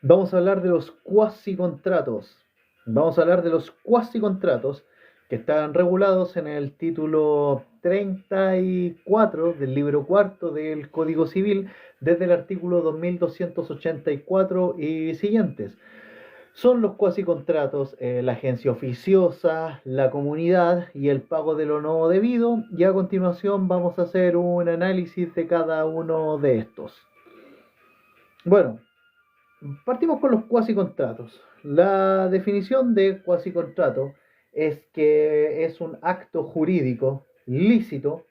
Vamos a hablar de los cuasicontratos. Vamos a hablar de los cuasicontratos que están regulados en el título 34 del libro cuarto del Código Civil desde el artículo 2284 y siguientes. Son los cuasicontratos, la agencia oficiosa, la comunidad y el pago de lo no debido. Y a continuación vamos a hacer un análisis de cada uno de estos. Bueno, partimos con los cuasicontratos. La definición de cuasicontrato es que es un acto jurídico lícito,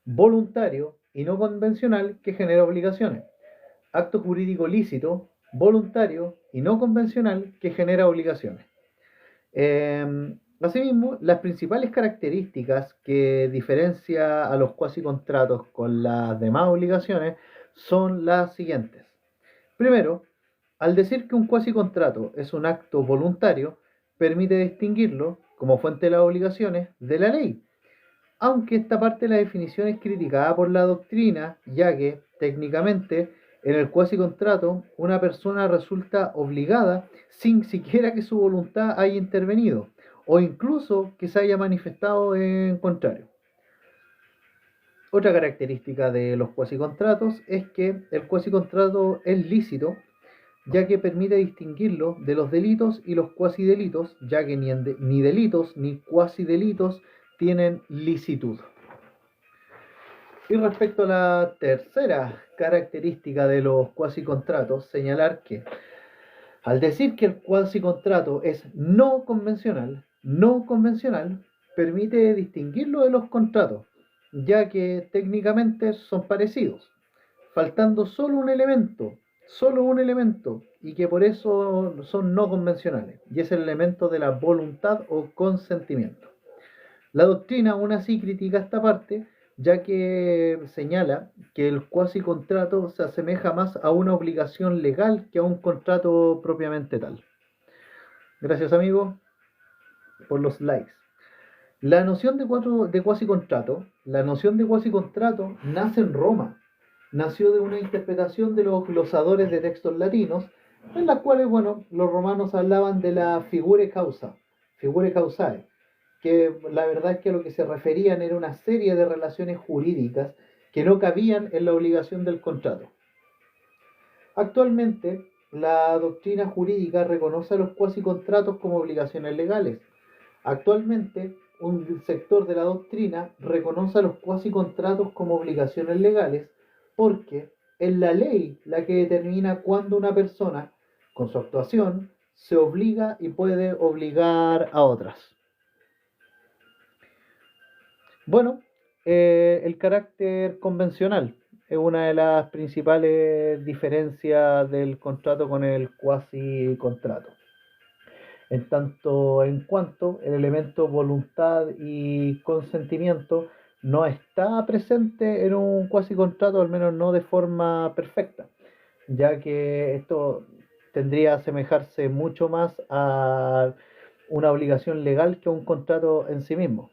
voluntario y no convencional que genera obligaciones. Acto jurídico lícito, voluntario y no convencional que genera obligaciones. Asimismo, las principales características que diferencia a los cuasicontratos con las demás obligaciones son las siguientes. Primero, al decir que un cuasicontrato es un acto voluntario, permite distinguirlo, como fuente de las obligaciones, de la ley, aunque esta parte de la definición es criticada por la doctrina, ya que, técnicamente, en el cuasicontrato, una persona resulta obligada sin siquiera que su voluntad haya intervenido, o incluso que se haya manifestado en contrario. Otra característica de los cuasicontratos es que el cuasicontrato es lícito, ya que permite distinguirlo de los delitos y los cuasidelitos, ya que ni delitos ni cuasidelitos tienen licitud. Y respecto a la tercera característica de los cuasicontratos, señalar que al decir que el cuasicontrato es no convencional permite distinguirlo de los contratos, ya que técnicamente son parecidos, faltando solo un elemento, y que por eso son no convencionales, y es el elemento de la voluntad o consentimiento. La doctrina aún así critica esta parte, ya que señala que el cuasicontrato se asemeja más a una obligación legal que a un contrato propiamente tal. Gracias, amigo, por los likes. La noción de cuasicontrato nace en Roma. Nació de una interpretación de los glosadores de textos latinos, en las cuales, bueno, los romanos hablaban de la figure causae, que la verdad es que a lo que se referían era una serie de relaciones jurídicas que no cabían en la obligación del contrato. Actualmente, la doctrina jurídica reconoce a los cuasicontratos como obligaciones legales. Actualmente, un sector de la doctrina reconoce a los cuasicontratos como obligaciones legales porque es la ley la que determina cuándo una persona, con su actuación, se obliga y puede obligar a otras. Bueno, el carácter convencional es una de las principales diferencias del contrato con el cuasi contrato. En tanto en cuanto el elemento voluntad y consentimiento no está presente en un cuasi contrato, al menos no de forma perfecta, ya que esto tendría que asemejarse mucho más a una obligación legal que a un contrato en sí mismo,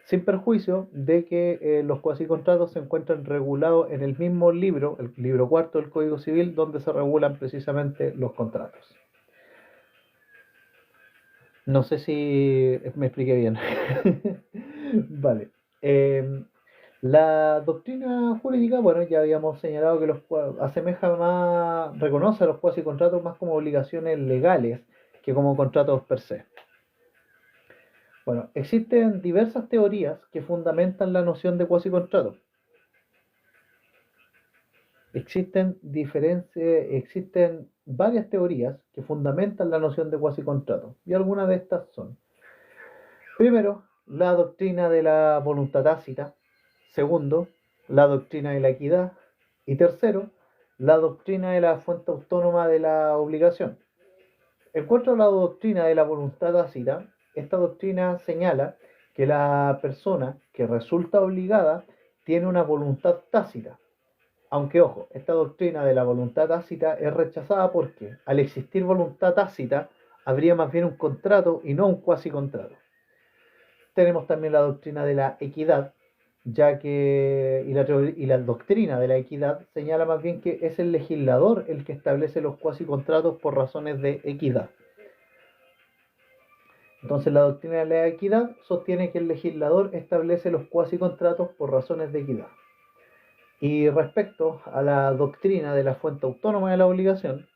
sin perjuicio de que los cuasicontratos se encuentran regulados en el mismo libro, el libro cuarto del Código Civil, donde se regulan precisamente los contratos. No sé si me expliqué bien. Vale. La doctrina jurídica, bueno, ya habíamos señalado que asemeja más, reconoce a los cuasicontratos más como obligaciones legales que como contratos per se. Bueno, existen diversas teorías que fundamentan la noción de cuasicontrato. Existen varias teorías que fundamentan la noción de cuasicontrato, y algunas de estas son: primero, la doctrina de la voluntad tácita; segundo, la doctrina de la equidad; y tercero, la doctrina de la fuente autónoma de la obligación. En cuanto a la doctrina de la voluntad tácita, esta doctrina señala que la persona que resulta obligada tiene una voluntad tácita. Aunque, ojo, esta doctrina de la voluntad tácita es rechazada porque, al existir voluntad tácita, habría más bien un contrato y no un cuasi contrato. Tenemos también la doctrina de la equidad, ya que y la doctrina de la equidad señala más bien que es el legislador el que establece los cuasicontratos por razones de equidad. Entonces la doctrina de la equidad sostiene que el legislador establece los cuasicontratos por razones de equidad. Y respecto a la doctrina de la fuente autónoma de la obligación,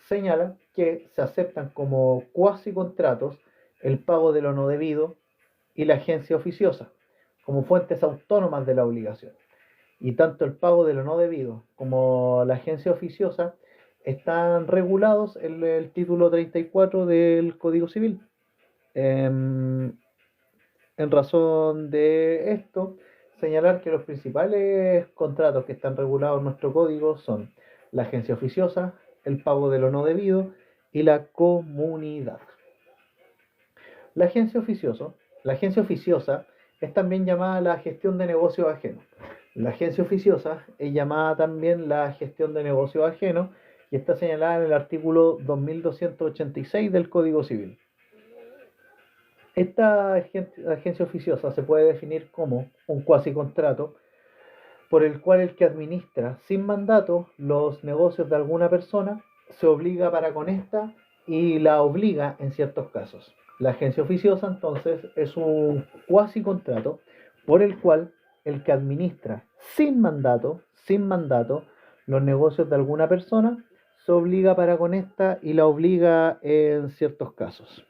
señala que se aceptan como cuasicontratos el pago de lo no debido y la agencia oficiosa, como fuentes autónomas de la obligación. Y tanto el pago de lo no debido como la agencia oficiosa están regulados en el título 34 del Código Civil. En razón de esto, señalar que los principales contratos que están regulados en nuestro código son la agencia oficiosa, el pago de lo no debido y la comunidad. La agencia oficiosa es también llamada la gestión de negocios ajenos. La agencia oficiosa es llamada también la gestión de negocios ajenos y está señalada en el artículo 2286 del Código Civil. Esta agencia oficiosa se puede definir como un cuasicontrato por el cual el que administra sin mandato los negocios de alguna persona se obliga para con esta y la obliga en ciertos casos. La agencia oficiosa entonces es un cuasicontrato por el cual el que administra sin mandato los negocios de alguna persona se obliga para con esta y la obliga en ciertos casos.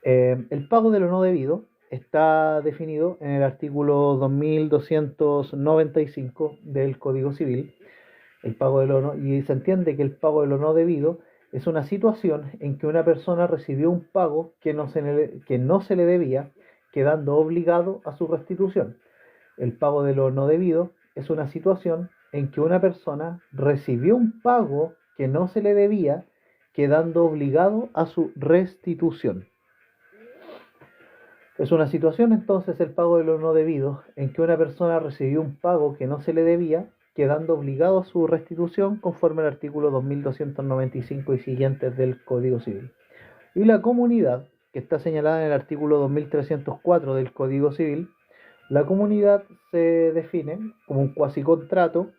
El pago de lo no debido está definido en el artículo 2295 del Código Civil. Y se entiende que el pago de lo no debido es una situación en que una persona recibió un pago que no se le debía, quedando obligado a su restitución. El pago de lo no debido es una situación en que una persona recibió un pago que no se le debía, quedando obligado a su restitución. Es una situación entonces el pago de lo no debido en que una persona recibió un pago que no se le debía, quedando obligado a su restitución conforme al artículo 2295 y siguientes del Código Civil. Y la comunidad, que está señalada en el artículo 2304 del Código Civil, la comunidad se define como un cuasicontrato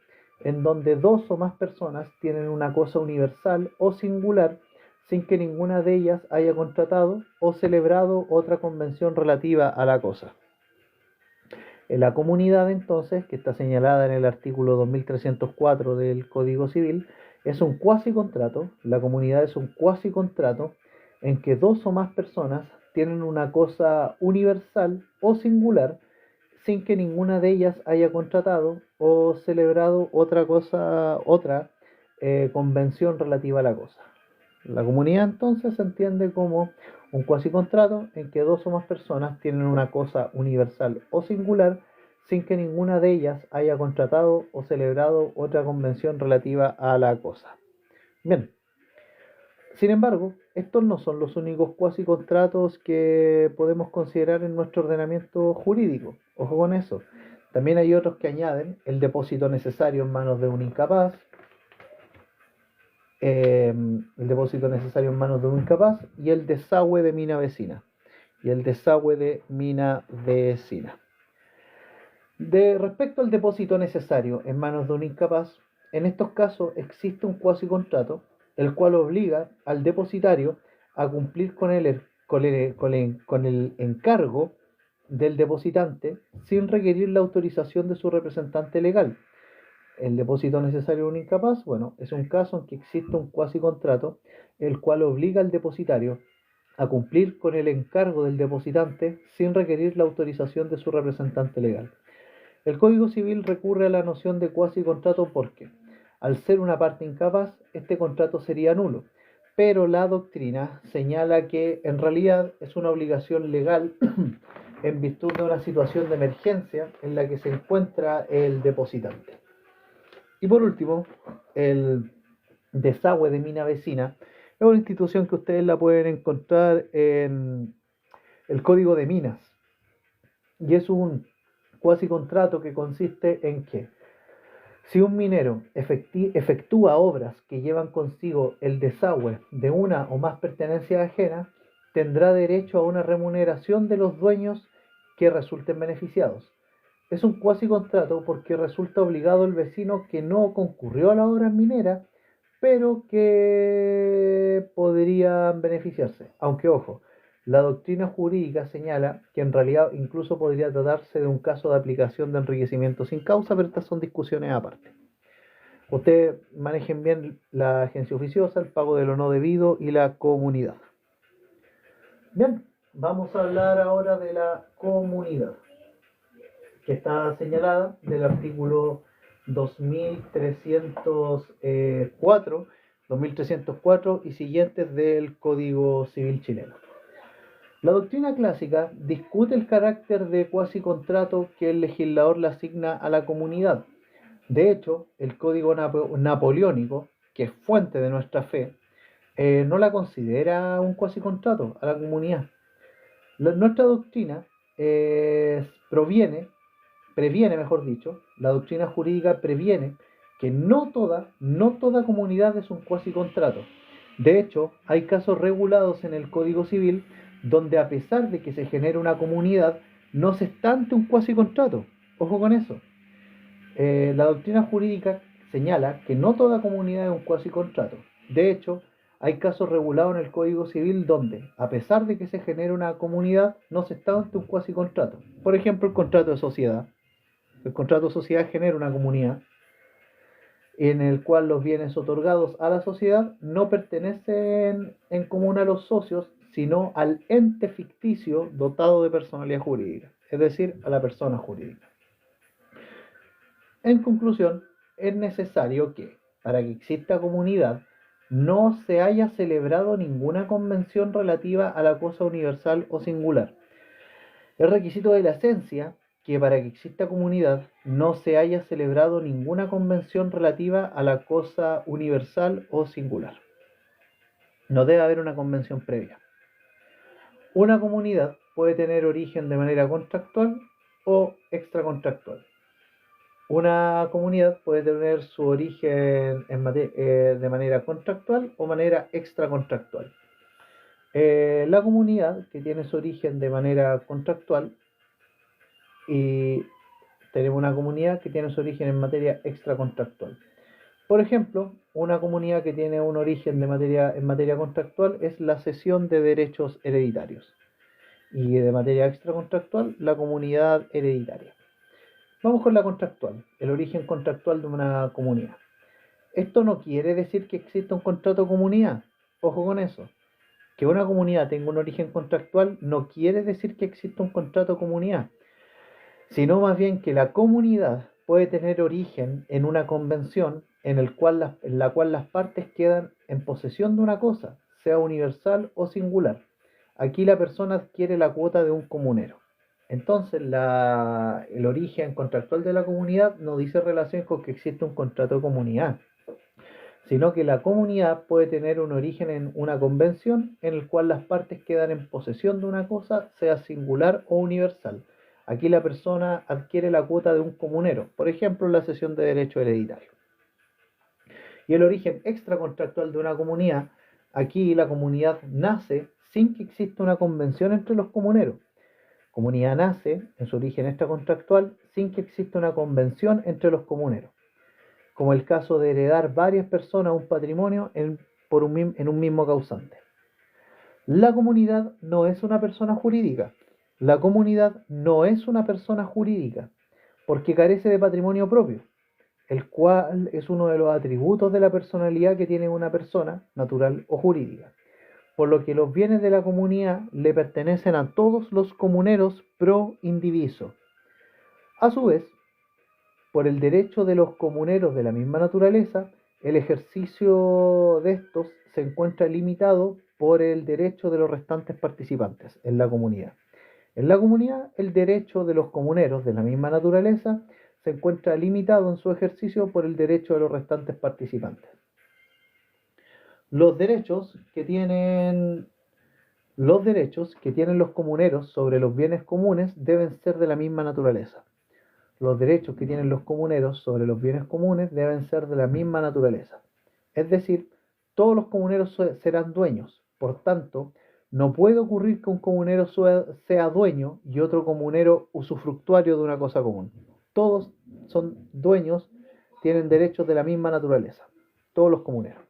en donde dos o más personas tienen una cosa universal o singular sin que ninguna de ellas haya contratado o celebrado otra convención relativa a la cosa. En la comunidad, entonces, que está señalada en el artículo 2304 del Código Civil, es un cuasicontrato. La comunidad es un cuasicontrato en que dos o más personas tienen una cosa universal o singular sin que ninguna de ellas haya contratado o celebrado otra convención relativa a la cosa. La comunidad entonces se entiende como un cuasicontrato en que dos o más personas tienen una cosa universal o singular sin que ninguna de ellas haya contratado o celebrado otra convención relativa a la cosa. Bien, sin embargo, estos no son los únicos cuasicontratos que podemos considerar en nuestro ordenamiento jurídico. Ojo con eso. También hay otros que añaden el depósito necesario en manos de un incapaz, y el desagüe de mina vecina. Respecto al depósito necesario en manos de un incapaz, en estos casos existe un cuasicontrato, el cual obliga al depositario a cumplir con el encargo del depositante sin requerir la autorización de su representante legal. El depósito necesario de un incapaz, bueno, es un caso en que existe un cuasicontrato, el cual obliga al depositario a cumplir con el encargo del depositante sin requerir la autorización de su representante legal. El Código Civil recurre a la noción de cuasicontrato porque, al ser una parte incapaz, este contrato sería nulo, pero la doctrina señala que en realidad es una obligación legal en virtud de una situación de emergencia en la que se encuentra el depositante. Y por último, el desagüe de mina vecina es una institución que ustedes la pueden encontrar en el Código de Minas y es un cuasicontrato que consiste en que si un minero efectúa obras que llevan consigo el desagüe de una o más pertenencias ajenas, tendrá derecho a una remuneración de los dueños que resulten beneficiados. Es un cuasi contrato porque resulta obligado el vecino que no concurrió a la obra minera, pero que podrían beneficiarse. Aunque ojo, la doctrina jurídica señala que en realidad incluso podría tratarse de un caso de aplicación de enriquecimiento sin causa, pero estas son discusiones aparte. Ustedes manejen bien la agencia oficiosa, el pago de lo no debido y la comunidad. Bien, vamos a hablar ahora de la comunidad, que está señalada del artículo 2304 y siguientes del Código Civil chileno. La doctrina clásica discute el carácter de cuasi contrato que el legislador le asigna a la comunidad. De hecho, el Código Napoleónico, que es fuente de nuestra fe, no la considera un cuasi contrato a la comunidad. Nuestra doctrina previene, mejor dicho, la doctrina jurídica previene que no toda comunidad es un cuasi contrato. De hecho, hay casos regulados en el Código Civil donde a pesar de que se genere una comunidad, no se está ante un cuasi contrato. Ojo con eso. La doctrina jurídica señala que no toda comunidad es un cuasi contrato. De hecho, hay casos regulados en el Código Civil donde, a pesar de que se genere una comunidad, no se está ante un cuasi contrato. Por ejemplo, el contrato de sociedad. El contrato de sociedad genera una comunidad en el cual los bienes otorgados a la sociedad no pertenecen en común a los socios, sino al ente ficticio dotado de personalidad jurídica, es decir, a la persona jurídica. En conclusión, es necesario que, para que exista comunidad, no se haya celebrado ninguna convención relativa a la cosa universal o singular. Es requisito de la esencia que para que exista comunidad no se haya celebrado ninguna convención relativa a la cosa universal o singular. No debe haber una convención previa. Una comunidad puede tener origen de manera contractual o extracontractual. Una comunidad puede tener su origen de manera contractual o manera extracontractual. La comunidad que tiene su origen de manera contractual y tenemos una comunidad que tiene su origen en materia extracontractual. Por ejemplo, una comunidad que tiene un origen en materia contractual es la cesión de derechos hereditarios. Y de materia extracontractual, la comunidad hereditaria. Vamos con la contractual, el origen contractual de una comunidad. Esto no quiere decir que exista un contrato de comunidad. Ojo con eso. Que una comunidad tenga un origen contractual no quiere decir que exista un contrato de comunidad, sino más bien que la comunidad puede tener origen en una convención en la cual las partes quedan en posesión de una cosa, sea universal o singular. Aquí la persona adquiere la cuota de un comunero. Entonces, el origen contractual de la comunidad no dice relación con que existe un contrato de comunidad, sino que la comunidad puede tener un origen en una convención en el cual las partes quedan en posesión de una cosa, sea singular o universal. Aquí la persona adquiere la cuota de un comunero, por ejemplo, la cesión de derecho hereditario. Y el origen extracontractual de una comunidad, aquí la comunidad nace sin que exista una convención entre los comuneros. Comunidad nace en su origen extracontractual sin que exista una convención entre los comuneros, como el caso de heredar varias personas un patrimonio en un mismo causante. La comunidad no es una persona jurídica. La comunidad no es una persona jurídica porque carece de patrimonio propio, el cual es uno de los atributos de la personalidad que tiene una persona, natural o jurídica, por lo que los bienes de la comunidad le pertenecen a todos los comuneros pro indiviso. A su vez, por el derecho de los comuneros de la misma naturaleza, el ejercicio de estos se encuentra limitado por el derecho de los restantes participantes en la comunidad. En la comunidad, el derecho de los comuneros de la misma naturaleza se encuentra limitado en su ejercicio por el derecho de los restantes participantes. Los derechos que tienen los comuneros sobre los bienes comunes deben ser de la misma naturaleza. Los derechos que tienen los comuneros sobre los bienes comunes deben ser de la misma naturaleza. Es decir, todos los comuneros serán dueños. Por tanto, No puede ocurrir que un comunero sea dueño y otro comunero usufructuario de una cosa común. Todos son dueños, tienen derechos de la misma naturaleza, todos los comuneros.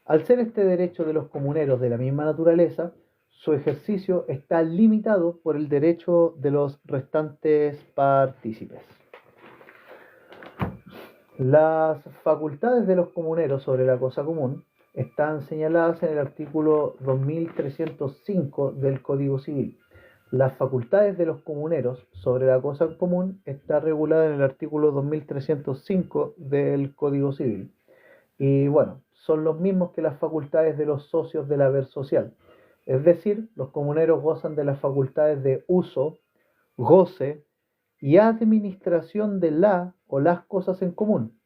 Al ser este derecho de los comuneros de la misma naturaleza, su ejercicio está limitado por el derecho de los restantes partícipes. Las facultades de los comuneros sobre la cosa común están señaladas en el artículo 2305 del Código Civil. Las facultades de los comuneros sobre la cosa común está regulada en el artículo 2305 del Código Civil. Y bueno, son los mismos que las facultades de los socios del haber social. Es decir, los comuneros gozan de las facultades de uso, goce y administración de la o las cosas en común.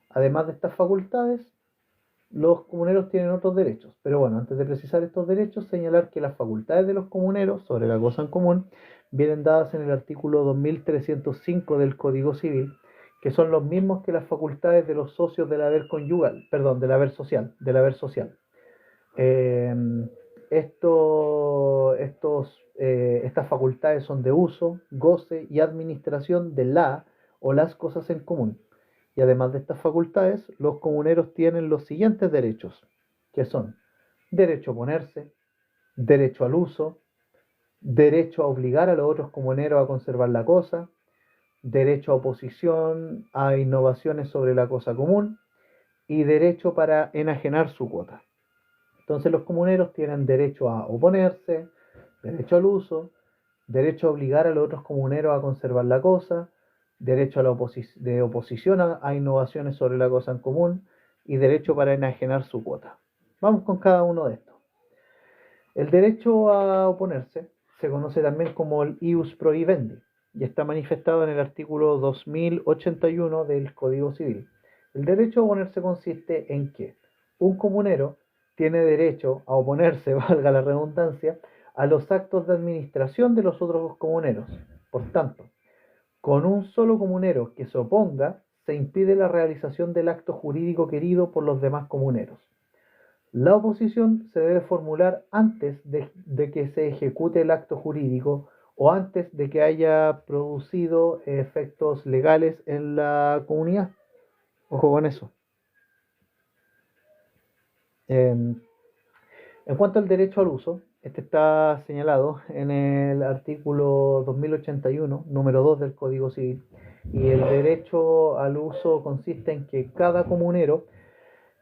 Además de estas facultades, los comuneros tienen otros derechos. Pero bueno, antes de precisar estos derechos, señalar que las facultades de los comuneros sobre la cosa en común vienen dadas en el artículo 2305 del Código Civil, que son los mismos que las facultades de los socios del haber conyugal, perdón, del haber social, estas facultades son de uso, goce y administración de la o las cosas en común. Y además de estas facultades, los comuneros tienen los siguientes derechos, que son derecho a oponerse, derecho al uso, derecho a obligar a los otros comuneros a conservar la cosa, derecho a oposición a innovaciones sobre la cosa común y derecho para enajenar su cuota. Entonces los comuneros tienen derecho a oponerse, derecho al uso, derecho a obligar a los otros comuneros a conservar la cosa, derecho a la oposición a innovaciones sobre la cosa en común y derecho para enajenar su cuota. Vamos con cada uno de estos. El derecho a oponerse se conoce también como el ius prohibendi y está manifestado en el artículo 2081 del Código Civil. El derecho a oponerse consiste en que un comunero tiene derecho a oponerse, valga la redundancia, a los actos de administración de los otros comuneros. Por tanto, con un solo comunero que se oponga, se impide la realización del acto jurídico querido por los demás comuneros. La oposición se debe formular antes de que se ejecute el acto jurídico o antes de que haya producido efectos legales en la comunidad. Ojo con eso. En cuanto al derecho al uso, este está señalado en el artículo 2081, número 2 del Código Civil, y el derecho al uso consiste en que cada comunero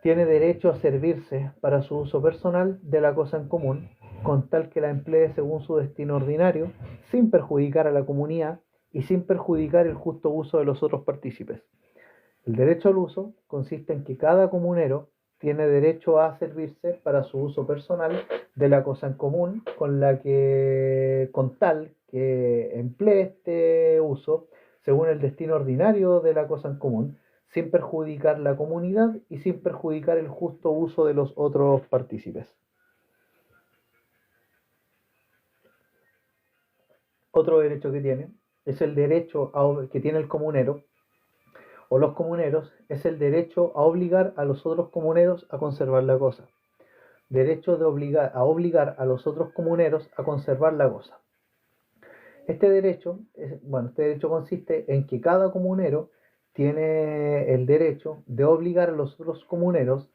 tiene derecho a servirse para su uso personal de la cosa en común, con tal que la emplee según su destino ordinario, sin perjudicar a la comunidad y sin perjudicar el justo uso de los otros partícipes. El derecho al uso consiste en que cada comunero tiene derecho a servirse para su uso personal de la cosa en común, con tal que emplee este uso según el destino ordinario de la cosa en común, sin perjudicar la comunidad y sin perjudicar el justo uso de los otros partícipes. Otro derecho que tiene es el derecho que tiene el comunero o los comuneros, es el derecho a obligar a los otros comuneros a conservar la cosa. Derecho de obligar a los otros comuneros a conservar la cosa. Este derecho consiste en que cada comunero tiene el derecho de obligar a los otros comuneros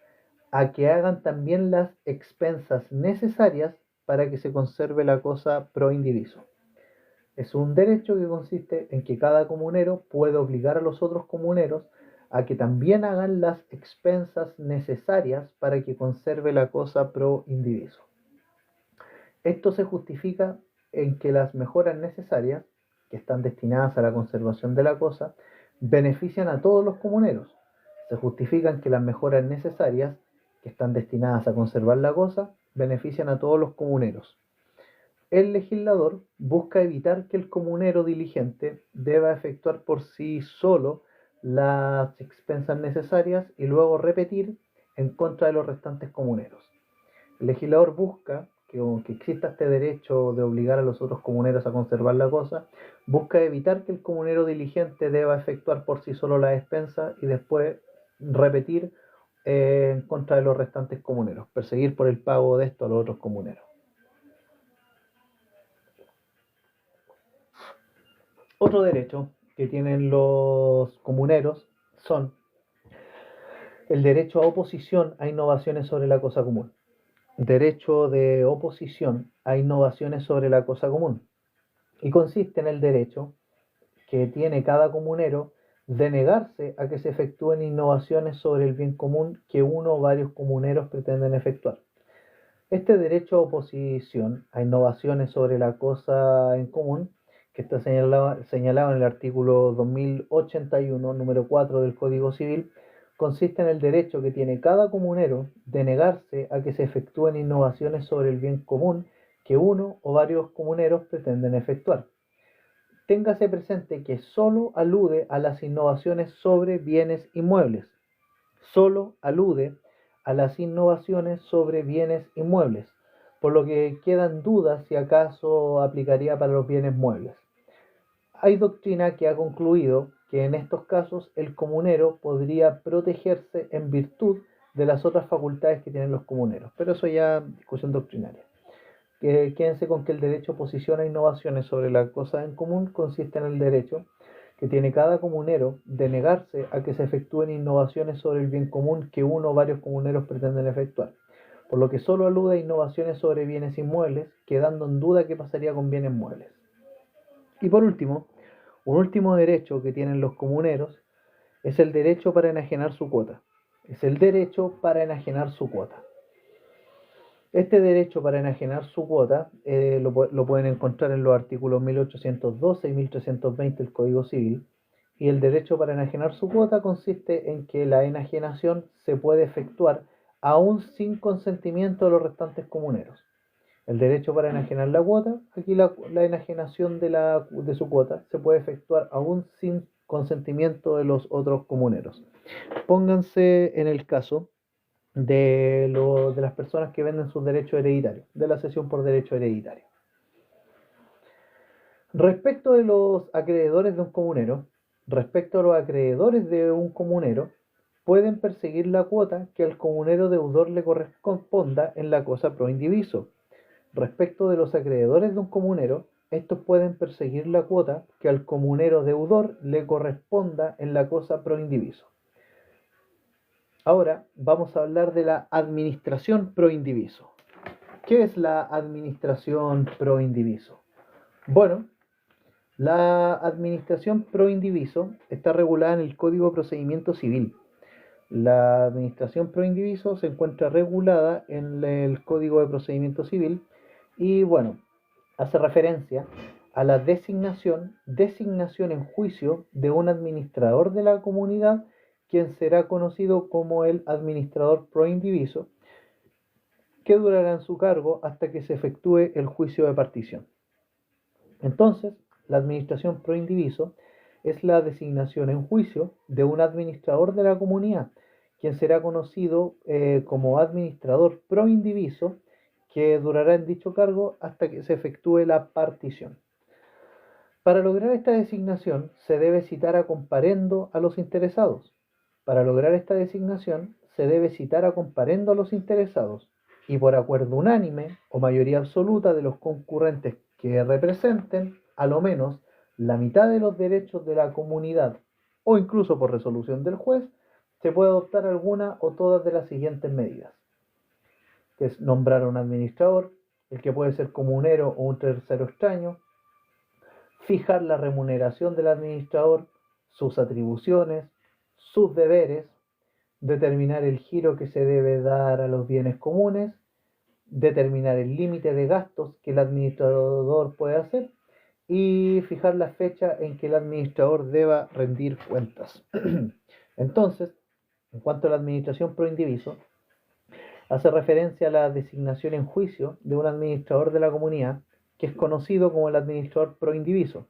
a que hagan también las expensas necesarias para que se conserve la cosa pro indiviso. Es un derecho que consiste en que cada comunero puede obligar a los otros comuneros a que también hagan las expensas necesarias para que conserve la cosa pro indiviso. Esto se justifica en que las mejoras necesarias, que están destinadas a la conservación de la cosa, benefician a todos los comuneros. Se justifica en que las mejoras necesarias, que están destinadas a conservar la cosa, benefician a todos los comuneros. El legislador busca evitar que el comunero diligente deba efectuar por sí solo las expensas necesarias y luego repetir en contra de los restantes comuneros. El legislador busca que exista este derecho de obligar a los otros comuneros a conservar la cosa, busca evitar que el comunero diligente deba efectuar por sí solo la expensa y después repetir en contra de los restantes comuneros, perseguir por el pago de esto a los otros comuneros. Otro derecho que tienen los comuneros son el derecho a oposición a innovaciones sobre la cosa común. Derecho de oposición a innovaciones sobre la cosa común. Y consiste en el derecho que tiene cada comunero de negarse a que se efectúen innovaciones sobre el bien común que uno o varios comuneros pretenden efectuar. Este derecho a oposición a innovaciones sobre la cosa en común, que está señalado en el artículo 2081, número 4 del Código Civil, consiste en el derecho que tiene cada comunero de negarse a que se efectúen innovaciones sobre el bien común que uno o varios comuneros pretenden efectuar. Téngase presente que solo alude a las innovaciones sobre bienes inmuebles. Solo alude a las innovaciones sobre bienes inmuebles, por lo que quedan dudas si acaso aplicaría para los bienes muebles. Hay doctrina que ha concluido que en estos casos el comunero podría protegerse en virtud de las otras facultades que tienen los comuneros, pero eso ya es discusión doctrinaria. Quédense con que el derecho posiciona innovaciones sobre la cosa en común consiste en el derecho que tiene cada comunero de negarse a que se efectúen innovaciones sobre el bien común que uno o varios comuneros pretenden efectuar, por lo que solo alude a innovaciones sobre bienes inmuebles, quedando en duda qué pasaría con bienes muebles. Y por último, un último derecho que tienen los comuneros es el derecho para enajenar su cuota. Es el derecho para enajenar su cuota. Este derecho para enajenar su cuota lo pueden encontrar en los artículos 1812 y 1320 del Código Civil. Y el derecho para enajenar su cuota consiste en que la enajenación se puede efectuar aún sin consentimiento de los restantes comuneros. El derecho para enajenar la cuota, aquí la enajenación de su cuota se puede efectuar aún sin consentimiento de los otros comuneros. Pónganse en el caso de las personas que venden sus derechos hereditarios, de la cesión por derecho hereditario. Respecto de los acreedores de un comunero, pueden perseguir la cuota que al comunero deudor le corresponda en la cosa pro indiviso. Respecto de los acreedores de un comunero, estos pueden perseguir la cuota que al comunero deudor le corresponda en la cosa pro indiviso. Ahora vamos a hablar de la administración pro indiviso. ¿Qué es la administración pro indiviso? Bueno, la administración pro indiviso está regulada en el Código de Procedimiento Civil. La administración pro indiviso se encuentra regulada en el Código de Procedimiento Civil y bueno, hace referencia a la designación en juicio de un administrador de la comunidad, quien será conocido como el administrador pro indiviso, que durará en su cargo hasta que se efectúe el juicio de partición. Entonces, la administración pro indiviso es la designación en juicio de un administrador de la comunidad, quien será conocido como administrador pro indiviso, que durará en dicho cargo hasta que se efectúe la partición. Para lograr esta designación se debe citar a comparendo a los interesados. Y por acuerdo unánime o mayoría absoluta de los concurrentes que representen a lo menos la mitad de los derechos de la comunidad o incluso por resolución del juez, se puede adoptar alguna o todas de las siguientes medidas, que es nombrar a un administrador, el que puede ser comunero o un tercero extraño, fijar la remuneración del administrador, sus atribuciones, sus deberes, determinar el giro que se debe dar a los bienes comunes, determinar el límite de gastos que el administrador puede hacer y fijar la fecha en que el administrador deba rendir cuentas. Entonces, en cuanto a la administración pro indiviso, hace referencia a la designación en juicio de un administrador de la comunidad que es conocido como el administrador pro indiviso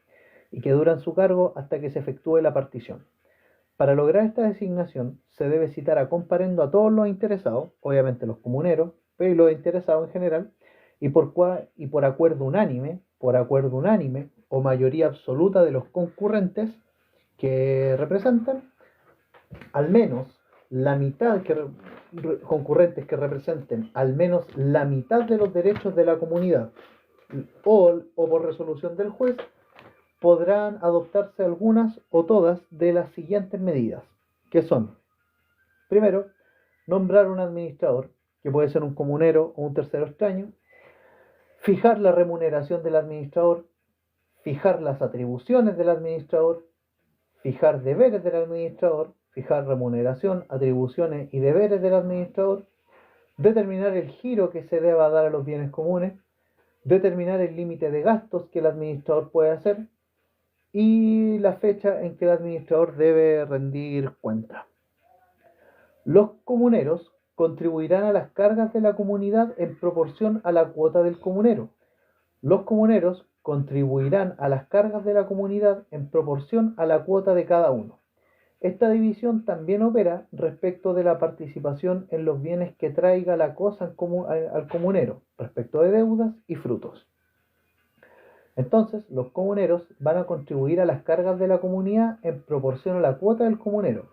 y que dura en su cargo hasta que se efectúe la partición. Para lograr esta designación se debe citar a comparendo a todos los interesados, obviamente los comuneros, pero y los interesados en general, y por acuerdo unánime o mayoría absoluta de los concurrentes que representan al menos la mitad concurrentes que representen al menos la mitad de los derechos de la comunidad o por resolución del juez, podrán adoptarse algunas o todas de las siguientes medidas, que son: primero, nombrar un administrador, que puede ser un comunero o un tercero extraño; fijar la remuneración del administrador; fijar las atribuciones del administrador; fijar deberes del administrador; fijar remuneración, atribuciones y deberes del administrador; determinar el giro que se deba dar a los bienes comunes; determinar el límite de gastos que el administrador puede hacer y la fecha en que el administrador debe rendir cuenta. Los comuneros contribuirán a las cargas de la comunidad en proporción a la cuota del comunero. Los comuneros contribuirán a las cargas de la comunidad en proporción a la cuota de cada uno. Esta división también opera respecto de la participación en los bienes que traiga la cosa al comunero, respecto de deudas y frutos. Entonces, los comuneros van a contribuir a las cargas de la comunidad en proporción a la cuota del comunero.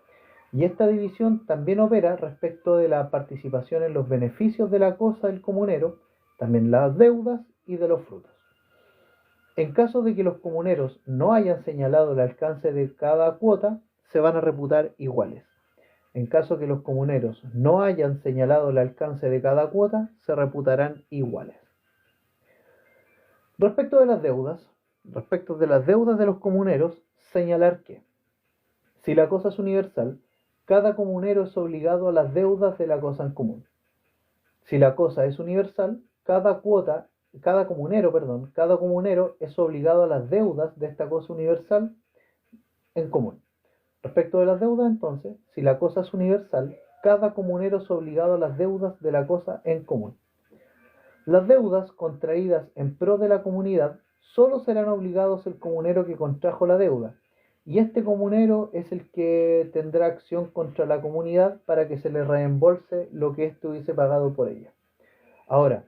Y esta división también opera respecto de la participación en los beneficios de la cosa del comunero, también las deudas y de los frutos. En caso de que los comuneros no hayan señalado el alcance de cada cuota, se van a reputar iguales. En caso que los comuneros no hayan señalado el alcance de cada cuota, se reputarán iguales. Respecto de las deudas de los comuneros, señalar que, si la cosa es universal, cada comunero es obligado a las deudas de la cosa en común. Si la cosa es universal, cada comunero es obligado a las deudas de esta cosa universal en común. Respecto de las deudas, entonces, si la cosa es universal, cada comunero es obligado a las deudas de la cosa en común. Las deudas contraídas en pro de la comunidad solo serán obligados el comunero que contrajo la deuda, y este comunero es el que tendrá acción contra la comunidad para que se le reembolse lo que éste hubiese pagado por ella. Ahora,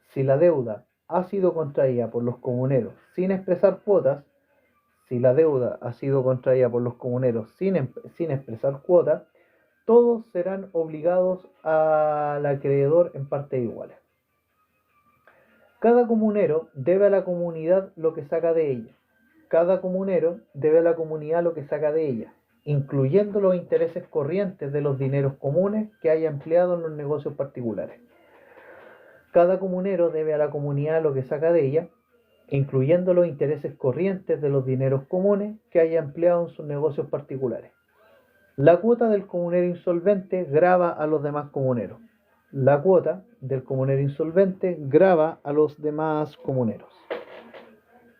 si la deuda ha sido contraída por los comuneros sin expresar cuotas, todos serán obligados al acreedor en partes iguales. Cada comunero debe a la comunidad lo que saca de ella. Cada comunero debe a la comunidad lo que saca de ella, incluyendo los intereses corrientes de los dineros comunes que haya empleado en los negocios particulares. Cada comunero debe a la comunidad lo que saca de ella, incluyendo los intereses corrientes de los dineros comunes que haya empleado en sus negocios particulares. La cuota del comunero insolvente grava a los demás comuneros. La cuota del comunero insolvente grava a los demás comuneros.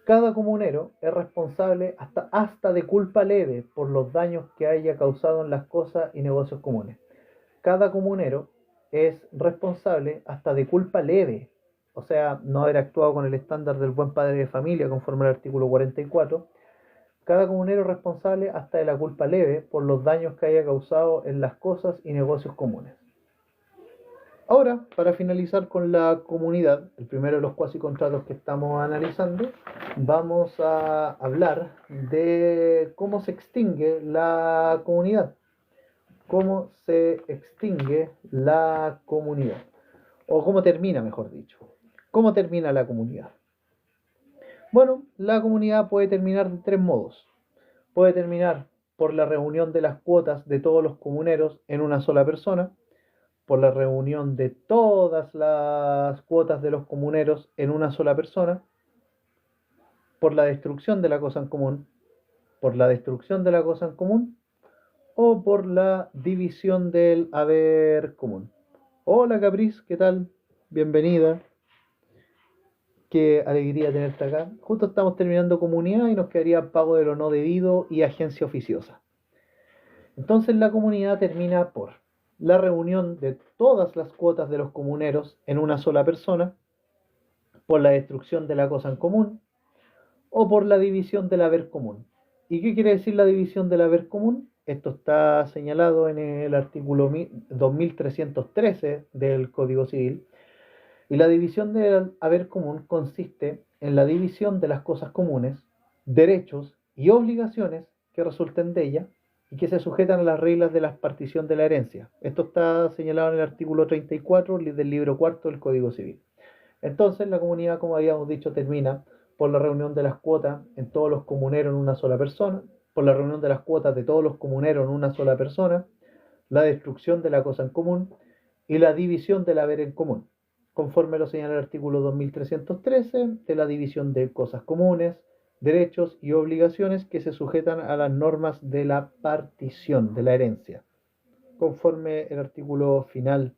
Cada comunero es responsable hasta de culpa leve por los daños que haya causado en las cosas y negocios comunes. Cada comunero es responsable hasta de culpa leve, o sea, no haber actuado con el estándar del buen padre de familia conforme al artículo 44. Cada comunero es responsable hasta de la culpa leve por los daños que haya causado en las cosas y negocios comunes. Ahora, para finalizar con la comunidad, el primero de los cuasicontratos que estamos analizando, vamos a hablar de cómo se extingue la comunidad. Cómo se extingue la comunidad. O cómo termina, mejor dicho. ¿Cómo termina la comunidad? Bueno, la comunidad puede terminar de tres modos. Puede terminar por la reunión de las cuotas de todos los comuneros en una sola persona, por la reunión de todas las cuotas de los comuneros en una sola persona, por la destrucción de la cosa en común, o por la división del haber común. Hola Capriz, ¿qué tal? Bienvenida. Qué alegría tenerte acá. Justo estamos terminando comunidad y nos quedaría pago de lo no debido y agencia oficiosa. Entonces la comunidad termina por la reunión de todas las cuotas de los comuneros en una sola persona, por la destrucción de la cosa en común, o por la división del haber común. ¿Y qué quiere decir la división del haber común? Esto está señalado en el artículo 2313 del Código Civil. Y la división del haber común consiste en la división de las cosas comunes, derechos y obligaciones que resulten de ella, y que se sujetan a las reglas de la partición de la herencia. Esto está señalado en el artículo 34 del libro cuarto del Código Civil. Entonces, la comunidad, como habíamos dicho, termina por la reunión de las cuotas en todos los comuneros en una sola persona, por la reunión de las cuotas de todos los comuneros en una sola persona, la destrucción de la cosa en común y la división del haber en común, conforme lo señala el artículo 2313 de la división de cosas comunes, derechos y obligaciones que se sujetan a las normas de la partición de la herencia, conforme el artículo final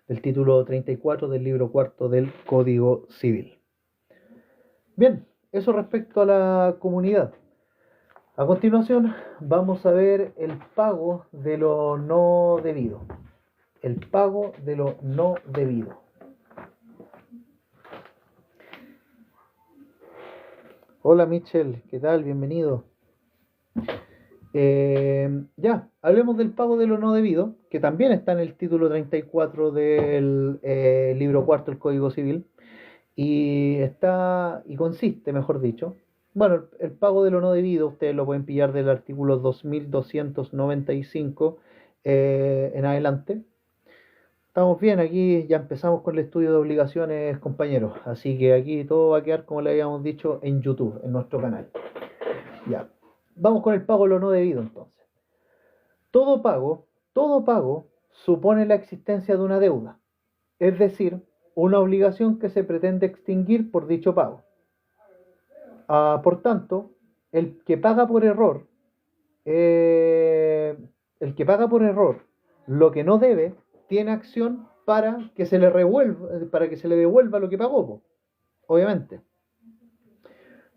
del título 34 del libro cuarto del Código Civil. Bien, eso respecto a la comunidad. A continuación vamos a ver el pago de lo no debido. El pago de lo no debido. Hola Michel, ¿qué tal? Bienvenido. Ya, hablemos del pago de lo no debido, que también está en el título 34 del libro cuarto del Código Civil, y consiste, mejor dicho, bueno, el pago de lo no debido, ustedes lo pueden pillar del artículo 2295 en adelante. Estamos bien, aquí ya empezamos con el estudio de obligaciones, compañeros, así que aquí todo va a quedar como le habíamos dicho en YouTube, en nuestro canal. Ya, vamos con el pago de lo no debido entonces. Todo pago supone la existencia de una deuda, es decir, una obligación que se pretende extinguir por dicho pago. Por tanto, el que paga por error, eh, el que paga por error lo que no debe, tiene acción para que se le devuelva lo que pagó, obviamente.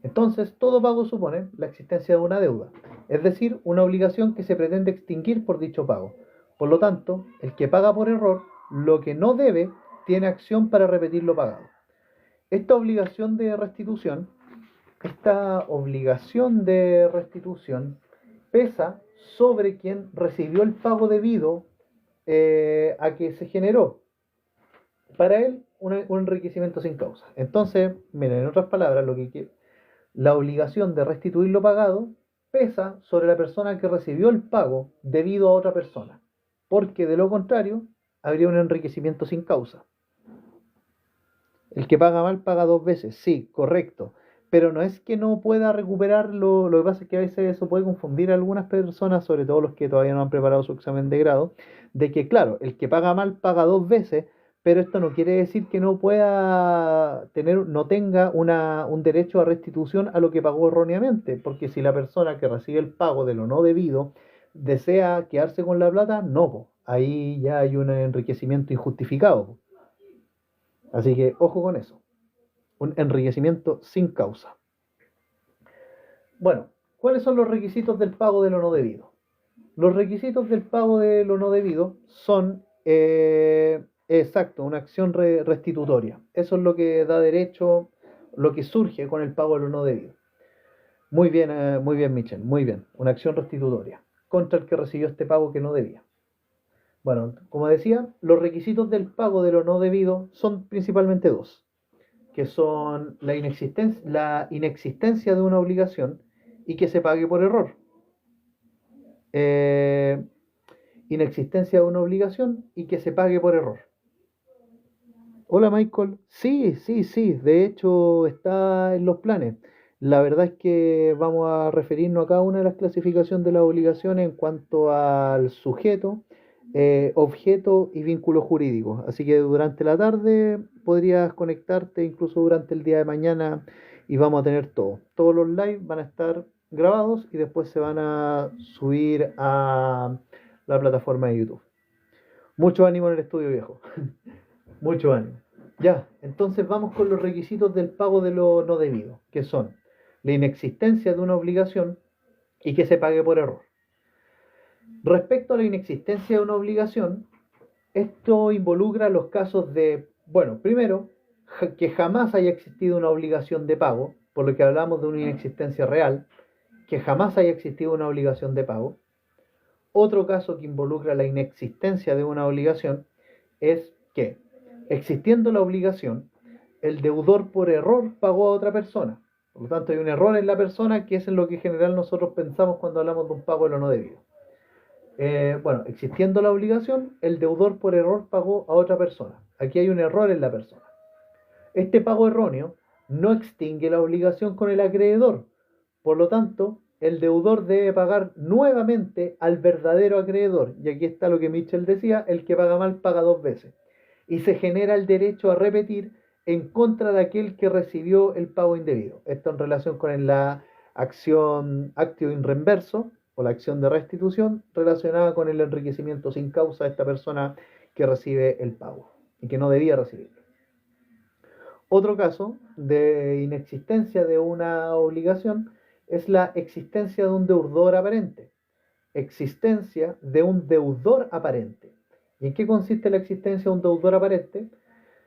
Entonces, todo pago supone la existencia de una deuda, es decir, una obligación que se pretende extinguir por dicho pago. Por lo tanto, el que paga por error lo que no debe, tiene acción para repetir lo pagado. Esta obligación de restitución pesa sobre quien recibió el pago debido a que se generó para él un enriquecimiento sin causa. Entonces, miren, en otras palabras, la obligación de restituir lo pagado pesa sobre la persona que recibió el pago debido a otra persona, porque de lo contrario habría un enriquecimiento sin causa. El que paga mal paga dos veces, sí, correcto, pero no es que no pueda recuperarlo. Lo que pasa es que a veces eso puede confundir a algunas personas, sobre todo los que todavía no han preparado su examen de grado, de que claro, el que paga mal paga dos veces, pero esto no quiere decir que no tenga un derecho a restitución a lo que pagó erróneamente, porque si la persona que recibe el pago de lo no debido desea quedarse con la plata, no, ahí ya hay un enriquecimiento injustificado. Así que ojo con eso, un enriquecimiento sin causa. Bueno, ¿cuáles son los requisitos del pago de lo no debido? Los requisitos del pago de lo no debido son, una acción restitutoria. Eso es lo que da derecho, lo que surge con el pago de lo no debido. Muy bien, Michel, muy bien. Una acción restitutoria contra el que recibió este pago que no debía. Bueno, como decía, los requisitos del pago de lo no debido son principalmente dos, que son la inexistencia de una obligación y que se pague por error. Inexistencia de una obligación y que se pague por error. Hola Michael, sí, de hecho está en los planes. La verdad es que vamos a referirnos a cada una de las clasificaciones de las obligaciones en cuanto al sujeto, objeto y vínculo jurídico. Así que durante la tarde podrías conectarte, incluso durante el día de mañana, y vamos a tener todo. Todos los live van a estar grabados y después se van a subir a la plataforma de YouTube. Mucho ánimo en el estudio, viejo. Mucho ánimo. Ya, entonces vamos con los requisitos del pago de lo no debido, que son la inexistencia de una obligación y que se pague por error. Respecto a la inexistencia de una obligación, esto involucra los casos de, bueno, primero, que jamás haya existido una obligación de pago, por lo que hablamos de una inexistencia real, que jamás haya existido una obligación de pago. Otro caso que involucra la inexistencia de una obligación es que, existiendo la obligación, el deudor por error pagó a otra persona. Por lo tanto, hay un error en la persona, que es en lo que en general nosotros pensamos cuando hablamos de un pago de lo no debido. Bueno, existiendo la obligación, el deudor por error pagó a otra persona. Aquí hay un error en la persona. Este pago erróneo no extingue la obligación con el acreedor. Por lo tanto, el deudor debe pagar nuevamente al verdadero acreedor. Y aquí está lo que Mitchell decía: el que paga mal paga dos veces. Y se genera el derecho a repetir en contra de aquel que recibió el pago indebido. Esto en relación con la acción actio in reverso, o la acción de restitución, relacionada con el enriquecimiento sin causa de esta persona que recibe el pago y que no debía recibirlo. Otro caso de inexistencia de una obligación es la existencia de un deudor aparente. Existencia de un deudor aparente. ¿Y en qué consiste la existencia de un deudor aparente?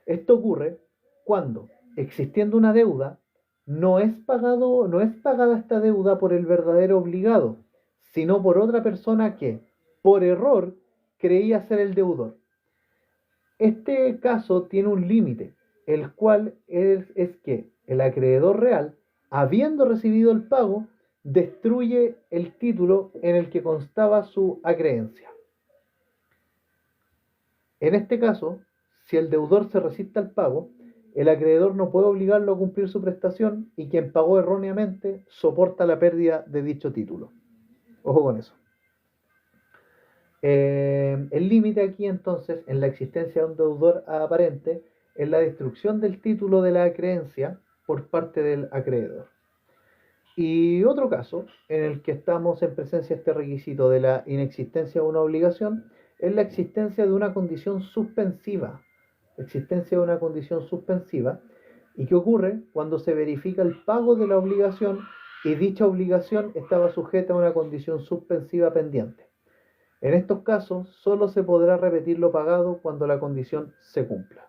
Esto ocurre cuando, existiendo una deuda, no es pagada esta deuda por el verdadero obligado, sino por otra persona que, por error, creía ser el deudor. Este caso tiene un límite, el cual es que el acreedor real, habiendo recibido el pago, destruye el título en el que constaba su acreencia. En este caso, si el deudor se resiste al pago, el acreedor no puede obligarlo a cumplir su prestación, y quien pagó erróneamente soporta la pérdida de dicho título. Ojo con eso. El límite aquí entonces en la existencia de un deudor aparente es la destrucción del título de la acreencia por parte del acreedor. Y otro caso en el que estamos en presencia de este requisito de la inexistencia de una obligación es la existencia de una condición suspensiva. Existencia de una condición suspensiva. ¿Y qué ocurre? Cuando se verifica el pago de la obligación y dicha obligación estaba sujeta a una condición suspensiva pendiente. En estos casos, solo se podrá repetir lo pagado cuando la condición se cumpla.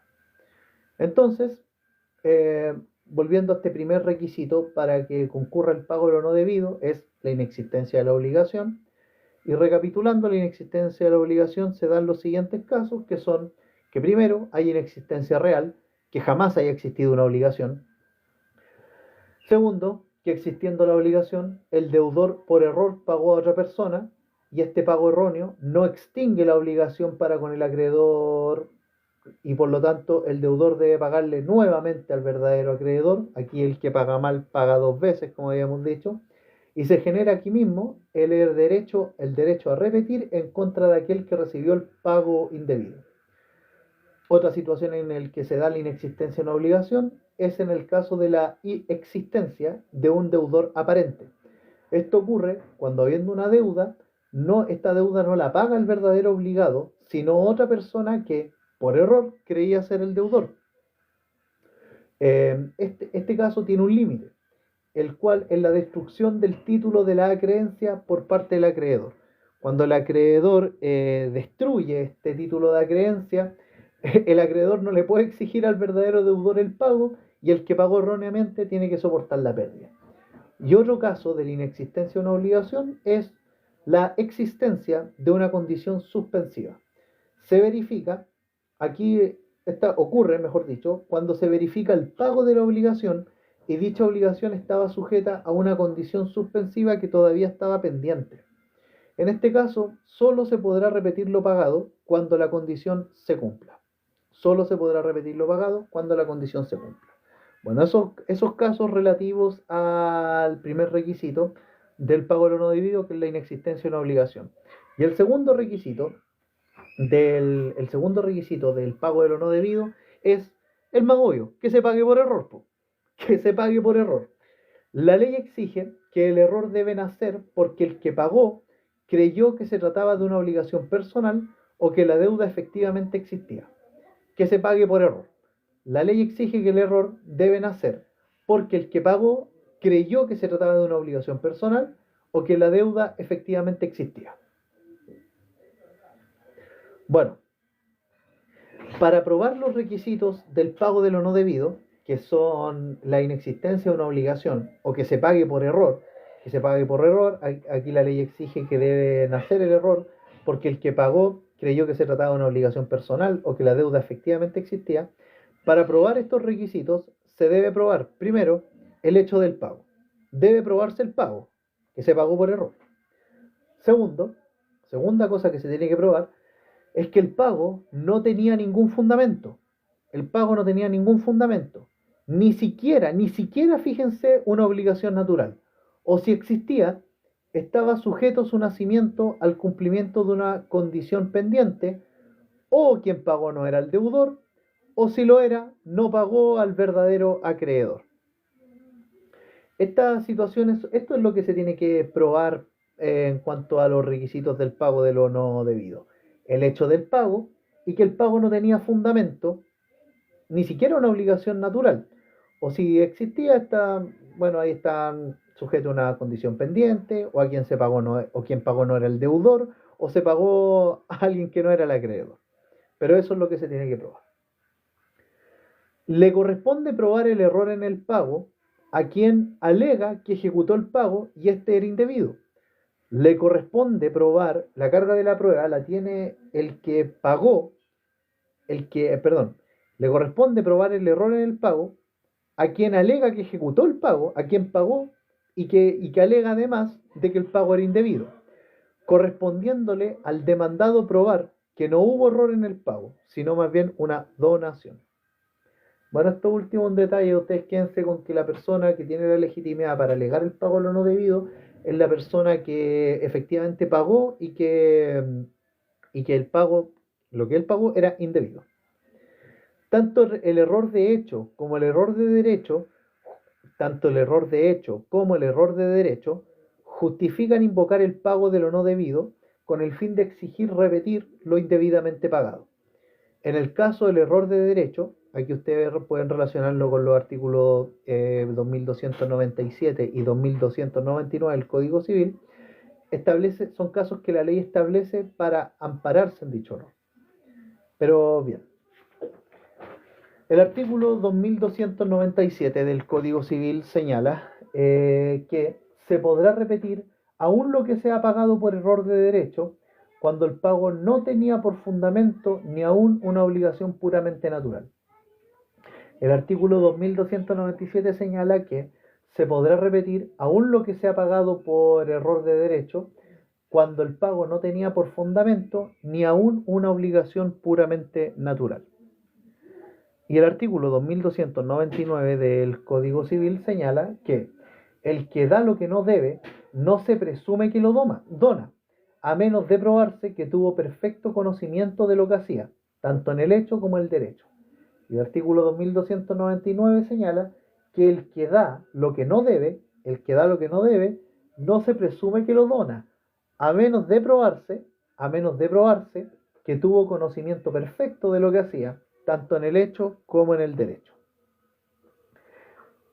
Entonces, volviendo a este primer requisito para que concurra el pago de lo no debido, es la inexistencia de la obligación. Y recapitulando, la inexistencia de la obligación se dan los siguientes casos, que son que primero hay inexistencia real, que jamás haya existido una obligación. Segundo, que existiendo la obligación, el deudor por error pagó a otra persona, y este pago erróneo no extingue la obligación para con el acreedor, y por lo tanto el deudor debe pagarle nuevamente al verdadero acreedor. Aquí el que paga mal paga dos veces, como habíamos dicho, y se genera aquí mismo el derecho a repetir en contra de aquel que recibió el pago indebido. Otra situación en la que se da la inexistencia de una obligación es en el caso de la existencia de un deudor aparente. Esto ocurre cuando, habiendo una deuda, esta deuda no la paga el verdadero obligado, sino otra persona que, por error, creía ser el deudor. Este caso tiene un límite, el cual es la destrucción del título de la acreencia por parte del acreedor. Cuando el acreedor destruye este título de acreencia, el acreedor no le puede exigir al verdadero deudor el pago, y el que pagó erróneamente tiene que soportar la pérdida. Y otro caso de la inexistencia de una obligación es la existencia de una condición suspensiva. Se verifica, ocurre, mejor dicho, cuando se verifica el pago de la obligación y dicha obligación estaba sujeta a una condición suspensiva que todavía estaba pendiente. En este caso, solo se podrá repetir lo pagado cuando la condición se cumpla. Solo se podrá repetir lo pagado cuando la condición se cumpla. Bueno, esos casos relativos al primer requisito del pago de lo no debido, que es la inexistencia de una obligación. Y el segundo requisito del pago de lo no debido es el más obvio: que se pague por error. Que se pague por error. La ley exige que el error debe nacer porque el que pagó creyó que se trataba de una obligación personal o que la deuda efectivamente existía. Que se pague por error. La ley exige que el error debe nacer porque el que pagó creyó que se trataba de una obligación personal o que la deuda efectivamente existía. Bueno, para probar los requisitos del pago de lo no debido, que son la inexistencia de una obligación o que se pague por error, aquí la ley exige que debe nacer el error porque el que pagó creyó que se trataba de una obligación personal o que la deuda efectivamente existía. Para probar estos requisitos se debe probar, primero, el hecho del pago. Debe probarse el pago, que se pagó por error. Segunda cosa que se tiene que probar, es que el pago no tenía ningún fundamento. El pago no tenía ningún fundamento. Ni siquiera, fíjense, una obligación natural. O si existía, estaba sujeto su nacimiento al cumplimiento de una condición pendiente, o quien pagó no era el deudor, o si lo era, no pagó al verdadero acreedor. Estas situaciones, esto es lo que se tiene que probar en cuanto a los requisitos del pago de lo no debido. El hecho del pago y que el pago no tenía fundamento, ni siquiera una obligación natural. O si existía, ahí están sujetos a una condición pendiente, o a quien se pagó no, o quien pagó no era el deudor, o se pagó a alguien que no era el acreedor. Pero eso es lo que se tiene que probar. Le corresponde probar el error en el pago a quien alega que ejecutó el pago y este era indebido. Le corresponde probar, la carga de la prueba la tiene el que pagó, le corresponde probar el error en el pago a quien alega que ejecutó el pago, a quien pagó y que alega además de que el pago era indebido, correspondiéndole al demandado probar que no hubo error en el pago, sino más bien una donación. Bueno, esto último un detalle, ustedes quédense con que la persona que tiene la legitimidad para alegar el pago a lo no debido es la persona que efectivamente pagó y que el pago, lo que él pagó era indebido. Tanto el error de hecho como el error de derecho, justifican invocar el pago de lo no debido con el fin de exigir repetir lo indebidamente pagado. En el caso del error de derecho, aquí ustedes pueden relacionarlo con los artículos 2297 y 2299 del Código Civil, son casos que la ley establece para ampararse en dicho error. Pero bien, el artículo 2297 del Código Civil señala que se podrá repetir aún lo que se ha pagado por error de derecho cuando el pago no tenía por fundamento ni aún una obligación puramente natural. El artículo 2297 señala que se podrá repetir aún lo que se ha pagado por error de derecho cuando el pago no tenía por fundamento ni aún una obligación puramente natural. Y el artículo 2299 del Código Civil señala que el que da lo que no debe no se presume que lo dona, a menos de probarse que tuvo perfecto conocimiento de lo que hacía, tanto en el hecho como en el derecho. Y el artículo 2299 señala que el que da lo que no debe, no se presume que lo dona, a menos de probarse que tuvo conocimiento perfecto de lo que hacía, tanto en el hecho como en el derecho.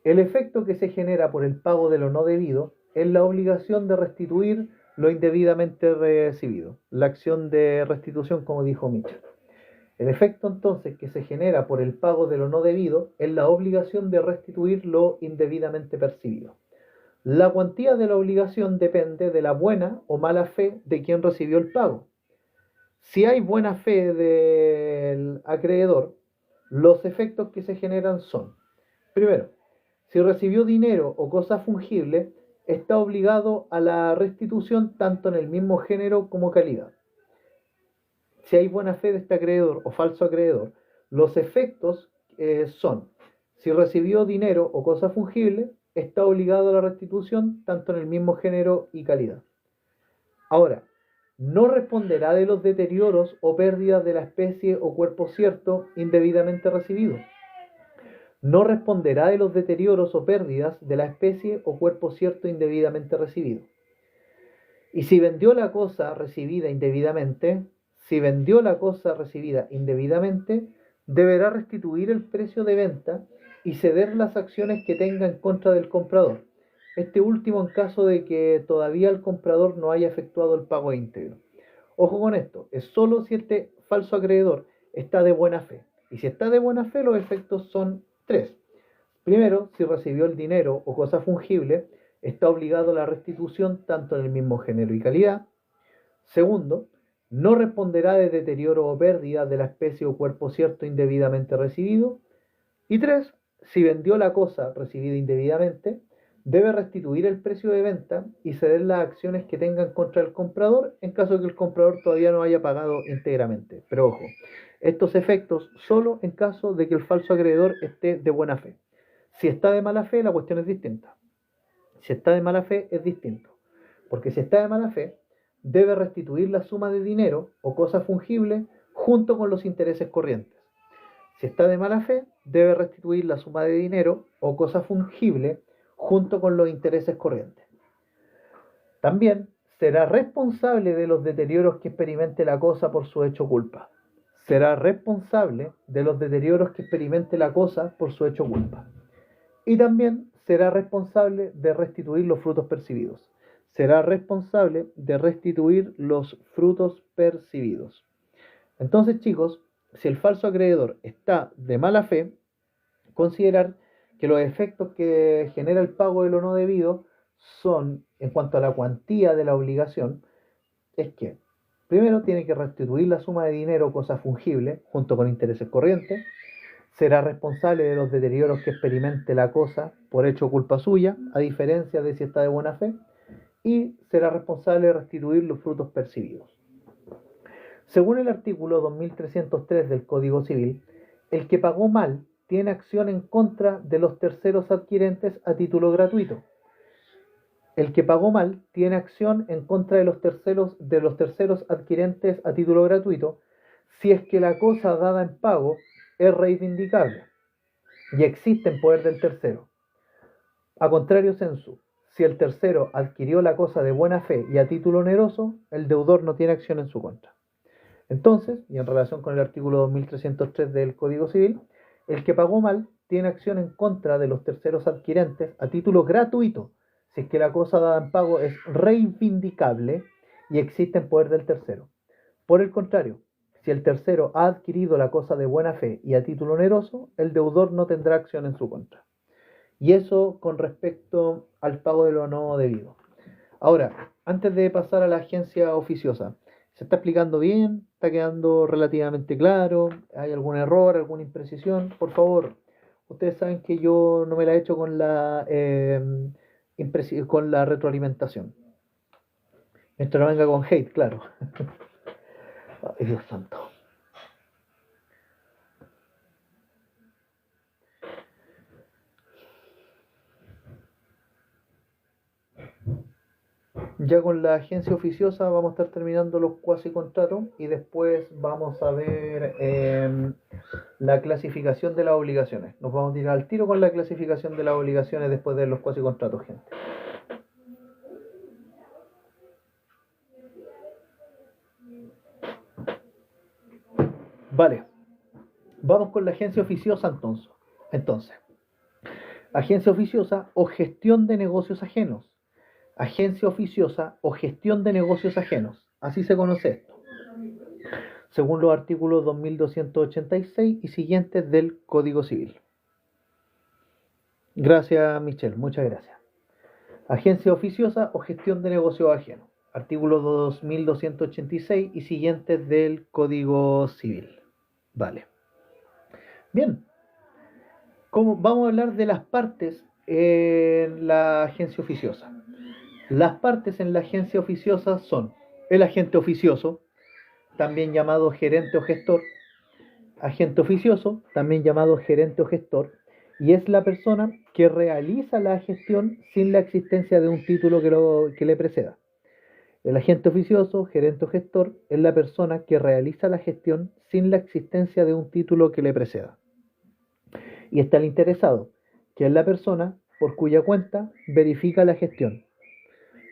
El efecto que se genera por el pago de lo no debido es la obligación de restituir lo indebidamente recibido, la acción de restitución, como dijo Mitchell. El efecto entonces que se genera por el pago de lo no debido es la obligación de restituir lo indebidamente percibido. La cuantía de la obligación depende de la buena o mala fe de quien recibió el pago. Si hay buena fe del acreedor, los efectos que se generan son: primero, si recibió dinero o cosa fungible, está obligado a la restitución tanto en el mismo género como calidad. Si hay buena fe de este acreedor o falso acreedor, los efectos son: si recibió dinero o cosa fungible, está obligado a la restitución tanto en el mismo género y calidad. Ahora, no responderá de los deterioros o pérdidas de la especie o cuerpo cierto indebidamente recibido. No responderá de los deterioros o pérdidas de la especie o cuerpo cierto indebidamente recibido. Y si vendió la cosa recibida indebidamente, deberá restituir el precio de venta y ceder las acciones que tenga en contra del comprador. Este último en caso de que todavía el comprador no haya efectuado el pago íntegro. Ojo con esto, es solo si este falso acreedor está de buena fe. Y si está de buena fe, los efectos son tres. Primero, si recibió el dinero o cosa fungible, está obligado a la restitución tanto en el mismo género y calidad. Segundo, no responderá de deterioro o pérdida de la especie o cuerpo cierto indebidamente recibido. Y tres, si vendió la cosa recibida indebidamente, debe restituir el precio de venta y ceder las acciones que tengan contra el comprador en caso de que el comprador todavía no haya pagado íntegramente. Pero ojo, estos efectos solo en caso de que el falso acreedor esté de buena fe. Si está de mala fe, la cuestión es distinta. Si está de mala fe, es distinto. Porque si está de mala fe, debe restituir la suma de dinero o cosa fungible junto con los intereses corrientes. Si está de mala fe, debe restituir la suma de dinero o cosa fungible junto con los intereses corrientes. También será responsable de los deterioros que experimente la cosa por su hecho culpa. Será responsable de los deterioros que experimente la cosa por su hecho culpa. Y también será responsable de restituir los frutos percibidos. Será responsable de restituir los frutos percibidos. Entonces, chicos, si el falso acreedor está de mala fe, considerar que los efectos que genera el pago de lo no debido son, en cuanto a la cuantía de la obligación, es que primero tiene que restituir la suma de dinero o cosa fungible junto con intereses corrientes, será responsable de los deterioros que experimente la cosa por hecho o culpa suya, a diferencia de si está de buena fe, y será responsable de restituir los frutos percibidos. Según el artículo 2303 del Código Civil, el que pagó mal tiene acción en contra de los terceros adquirentes a título gratuito. El que pagó mal tiene acción en contra de los terceros adquirentes a título gratuito si es que la cosa dada en pago es reivindicable y existe en poder del tercero. A contrario sensu, si el tercero adquirió la cosa de buena fe y a título oneroso, el deudor no tiene acción en su contra. Entonces, y en relación con el artículo 2303 del Código Civil, el que pagó mal tiene acción en contra de los terceros adquirentes a título gratuito, si es que la cosa dada en pago es reivindicable y existe en poder del tercero. Por el contrario, si el tercero ha adquirido la cosa de buena fe y a título oneroso, el deudor no tendrá acción en su contra. Y eso con respecto al pago de lo no debido. Ahora, antes de pasar a la agencia oficiosa, ¿se está explicando bien? ¿Está quedando relativamente claro? ¿Hay algún error, alguna imprecisión? Por favor, ustedes saben que yo no me la he hecho con la retroalimentación. Mientras no venga con hate, claro. Ay, Dios santo. Ya con la agencia oficiosa vamos a estar terminando los cuasi contratos y después vamos a ver la clasificación de las obligaciones. Nos vamos a tirar al tiro con la clasificación de las obligaciones después de los cuasi contratos, gente. Vale, vamos con la agencia oficiosa entonces. Agencia oficiosa o gestión de negocios ajenos. Agencia oficiosa o gestión de negocios ajenos. Así se conoce esto. Según los artículos 2286 y siguientes del Código Civil. Gracias, Michelle. Muchas gracias. Agencia oficiosa o gestión de negocios ajenos. Artículo 2286 y siguientes del Código Civil. Vale. Bien. Vamos a hablar de las partes en la agencia oficiosa. Las partes en la agencia oficiosa son el agente oficioso, también llamado gerente o gestor, agente oficioso, también llamado gerente o gestor, y es la persona que realiza la gestión sin la existencia de un título que le preceda. El agente oficioso, gerente o gestor, es la persona que realiza la gestión sin la existencia de un título que le preceda. Y está el interesado, que es la persona por cuya cuenta verifica la gestión.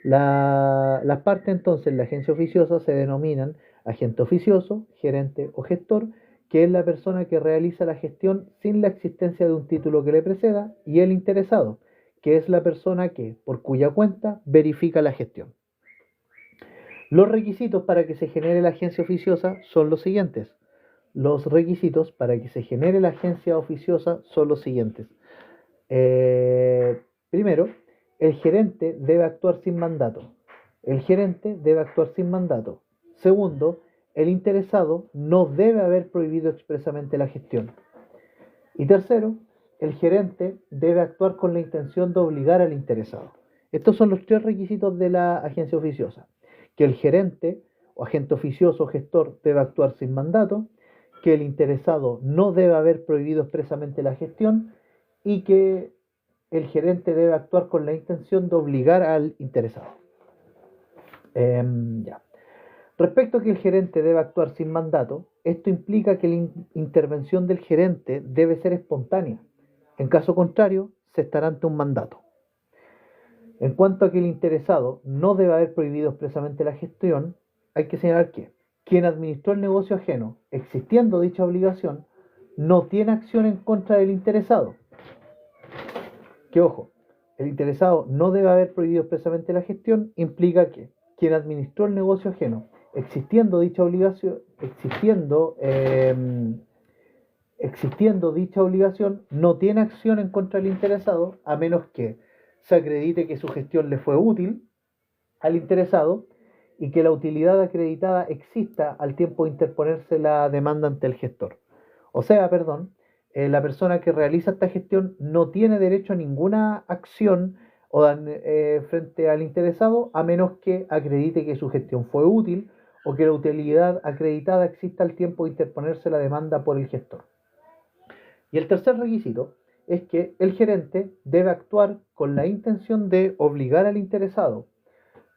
Las partes entonces en la agencia oficiosa se denominan agente oficioso, gerente o gestor, que es la persona que realiza la gestión sin la existencia de un título que le preceda, y el interesado, que es la persona que, por cuya cuenta, verifica la gestión. Los requisitos para que se genere la agencia oficiosa son los siguientes. Los requisitos para que se genere la agencia oficiosa son los siguientes. Primero, el gerente debe actuar sin mandato. El gerente debe actuar sin mandato. Segundo, el interesado no debe haber prohibido expresamente la gestión. Y tercero, el gerente debe actuar con la intención de obligar al interesado. Estos son los tres requisitos de la agencia oficiosa: que el gerente o agente oficioso o gestor debe actuar sin mandato, que el interesado no debe haber prohibido expresamente la gestión y que el gerente debe actuar con la intención de obligar al interesado. Ya. Respecto a que el gerente debe actuar sin mandato, esto implica que la intervención del gerente debe ser espontánea. En caso contrario, se estará ante un mandato. En cuanto a que el interesado no debe haber prohibido expresamente la gestión, hay que señalar que quien administró el negocio ajeno, existiendo dicha obligación, no tiene acción en contra del interesado. Que ojo, el interesado no debe haber prohibido expresamente la gestión implica que quien administró el negocio ajeno, existiendo dicha obligación, existiendo dicha obligación, no tiene acción en contra del interesado a menos que se acredite que su gestión le fue útil al interesado y que la utilidad acreditada exista al tiempo de interponerse la demanda ante el gestor. O sea, perdón, la persona que realiza esta gestión no tiene derecho a ninguna acción frente al interesado a menos que acredite que su gestión fue útil o que la utilidad acreditada exista al tiempo de interponerse la demanda por el gestor. Y el tercer requisito es que el gerente debe actuar con la intención de obligar al interesado.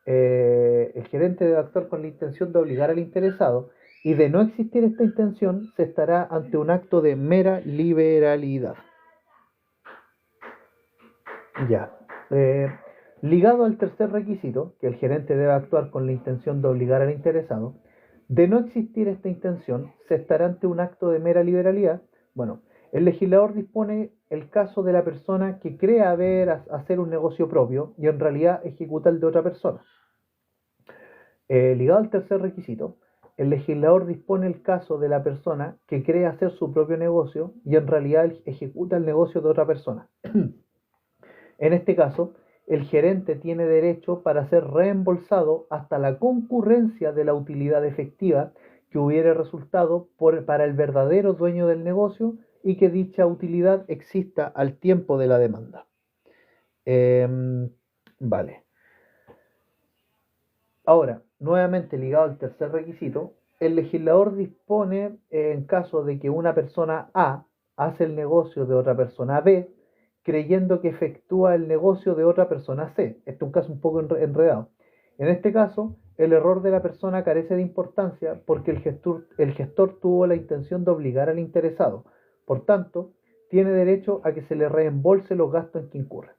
El gerente debe actuar con la intención de obligar al interesado y de no existir esta intención se estará ante un acto de mera liberalidad. Ya. Ligado al tercer requisito, que el gerente debe actuar con la intención de obligar al interesado, de no existir esta intención se estará ante un acto de mera liberalidad. Bueno, el legislador dispone el caso de la persona que cree hacer un negocio propio y en realidad ejecuta el de otra persona. Ligado al tercer requisito, el legislador dispone el caso de la persona que cree hacer su propio negocio y en realidad ejecuta el negocio de otra persona. En este caso, el gerente tiene derecho para ser reembolsado hasta la concurrencia de la utilidad efectiva que hubiere resultado para el verdadero dueño del negocio y que dicha utilidad exista al tiempo de la demanda. Vale. Ahora, nuevamente ligado al tercer requisito, el legislador dispone en caso de que una persona A hace el negocio de otra persona B, creyendo que efectúa el negocio de otra persona C. Este es un caso un poco enredado. En este caso, el error de la persona carece de importancia porque el gestor tuvo la intención de obligar al interesado. Por tanto, tiene derecho a que se le reembolse los gastos en que incurre.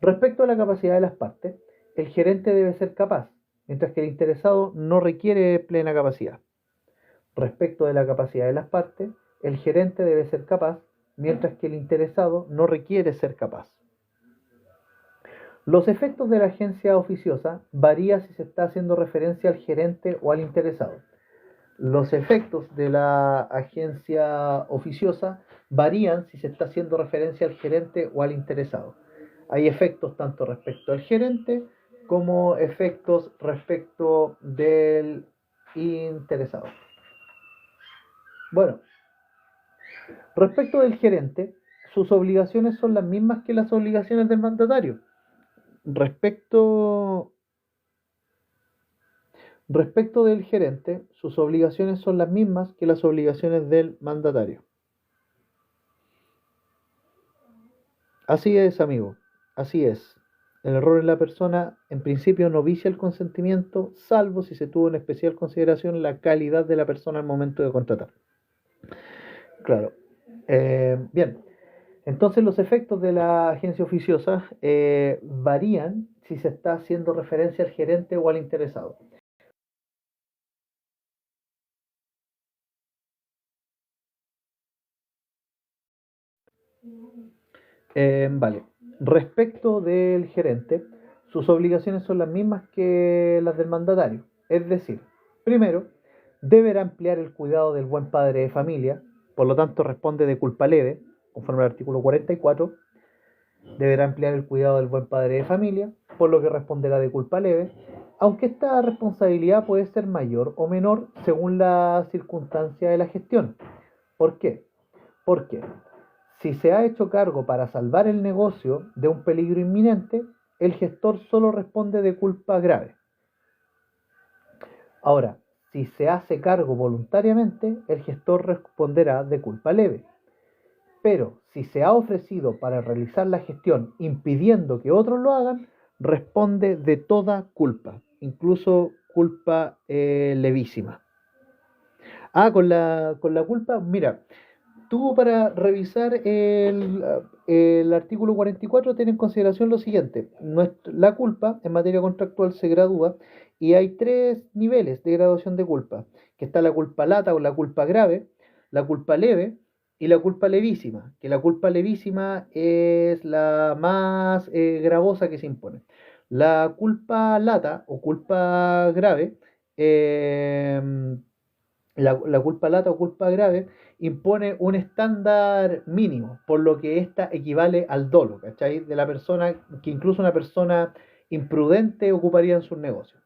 Respecto a la capacidad de las partes, el gerente debe ser capaz, mientras que el interesado no requiere plena capacidad. Respecto de la capacidad de las partes, el gerente debe ser capaz, mientras que el interesado no requiere ser capaz. Los efectos de la agencia oficiosa varían si se está haciendo referencia al gerente o al interesado. Los efectos de la agencia oficiosa varían si se está haciendo referencia al gerente o al interesado. Hay efectos tanto respecto al gerente como efectos respecto del interesado. Bueno, respecto del gerente, sus obligaciones son las mismas que las obligaciones del mandatario. Respecto del gerente, sus obligaciones son las mismas que las obligaciones del mandatario. Así es, amigo, así es. El error en la persona, en principio, no vicia el consentimiento, salvo si se tuvo en especial consideración la calidad de la persona al momento de contratar. Claro. Bien. Entonces los efectos de la agencia oficiosa varían si se está haciendo referencia al gerente o al interesado. Vale. Respecto del gerente, sus obligaciones son las mismas que las del mandatario. Es decir, primero, deberá emplear el cuidado del buen padre de familia, por lo tanto responde de culpa leve, conforme al artículo 44. Deberá emplear el cuidado del buen padre de familia, por lo que responderá de culpa leve, aunque esta responsabilidad puede ser mayor o menor según la circunstancia de la gestión. ¿Por qué? Porque Si se ha hecho cargo para salvar el negocio de un peligro inminente, el gestor solo responde de culpa grave. Ahora, si se hace cargo voluntariamente, el gestor responderá de culpa leve. Pero si se ha ofrecido para realizar la gestión impidiendo que otros lo hagan, responde de toda culpa, incluso culpa levísima. Con la culpa, mira, tú para revisar el artículo 44 ten en consideración lo siguiente. La culpa en materia contractual se gradúa y hay tres niveles de graduación de culpa, que está la culpa lata o la culpa grave, la culpa leve y la culpa levísima, que la culpa levísima es la más gravosa que se impone. La culpa lata o culpa grave eh, la culpa lata o culpa grave impone un estándar mínimo, por lo que ésta equivale al dolo, ¿cachai? De la persona, que incluso una persona imprudente ocuparía en sus negocios.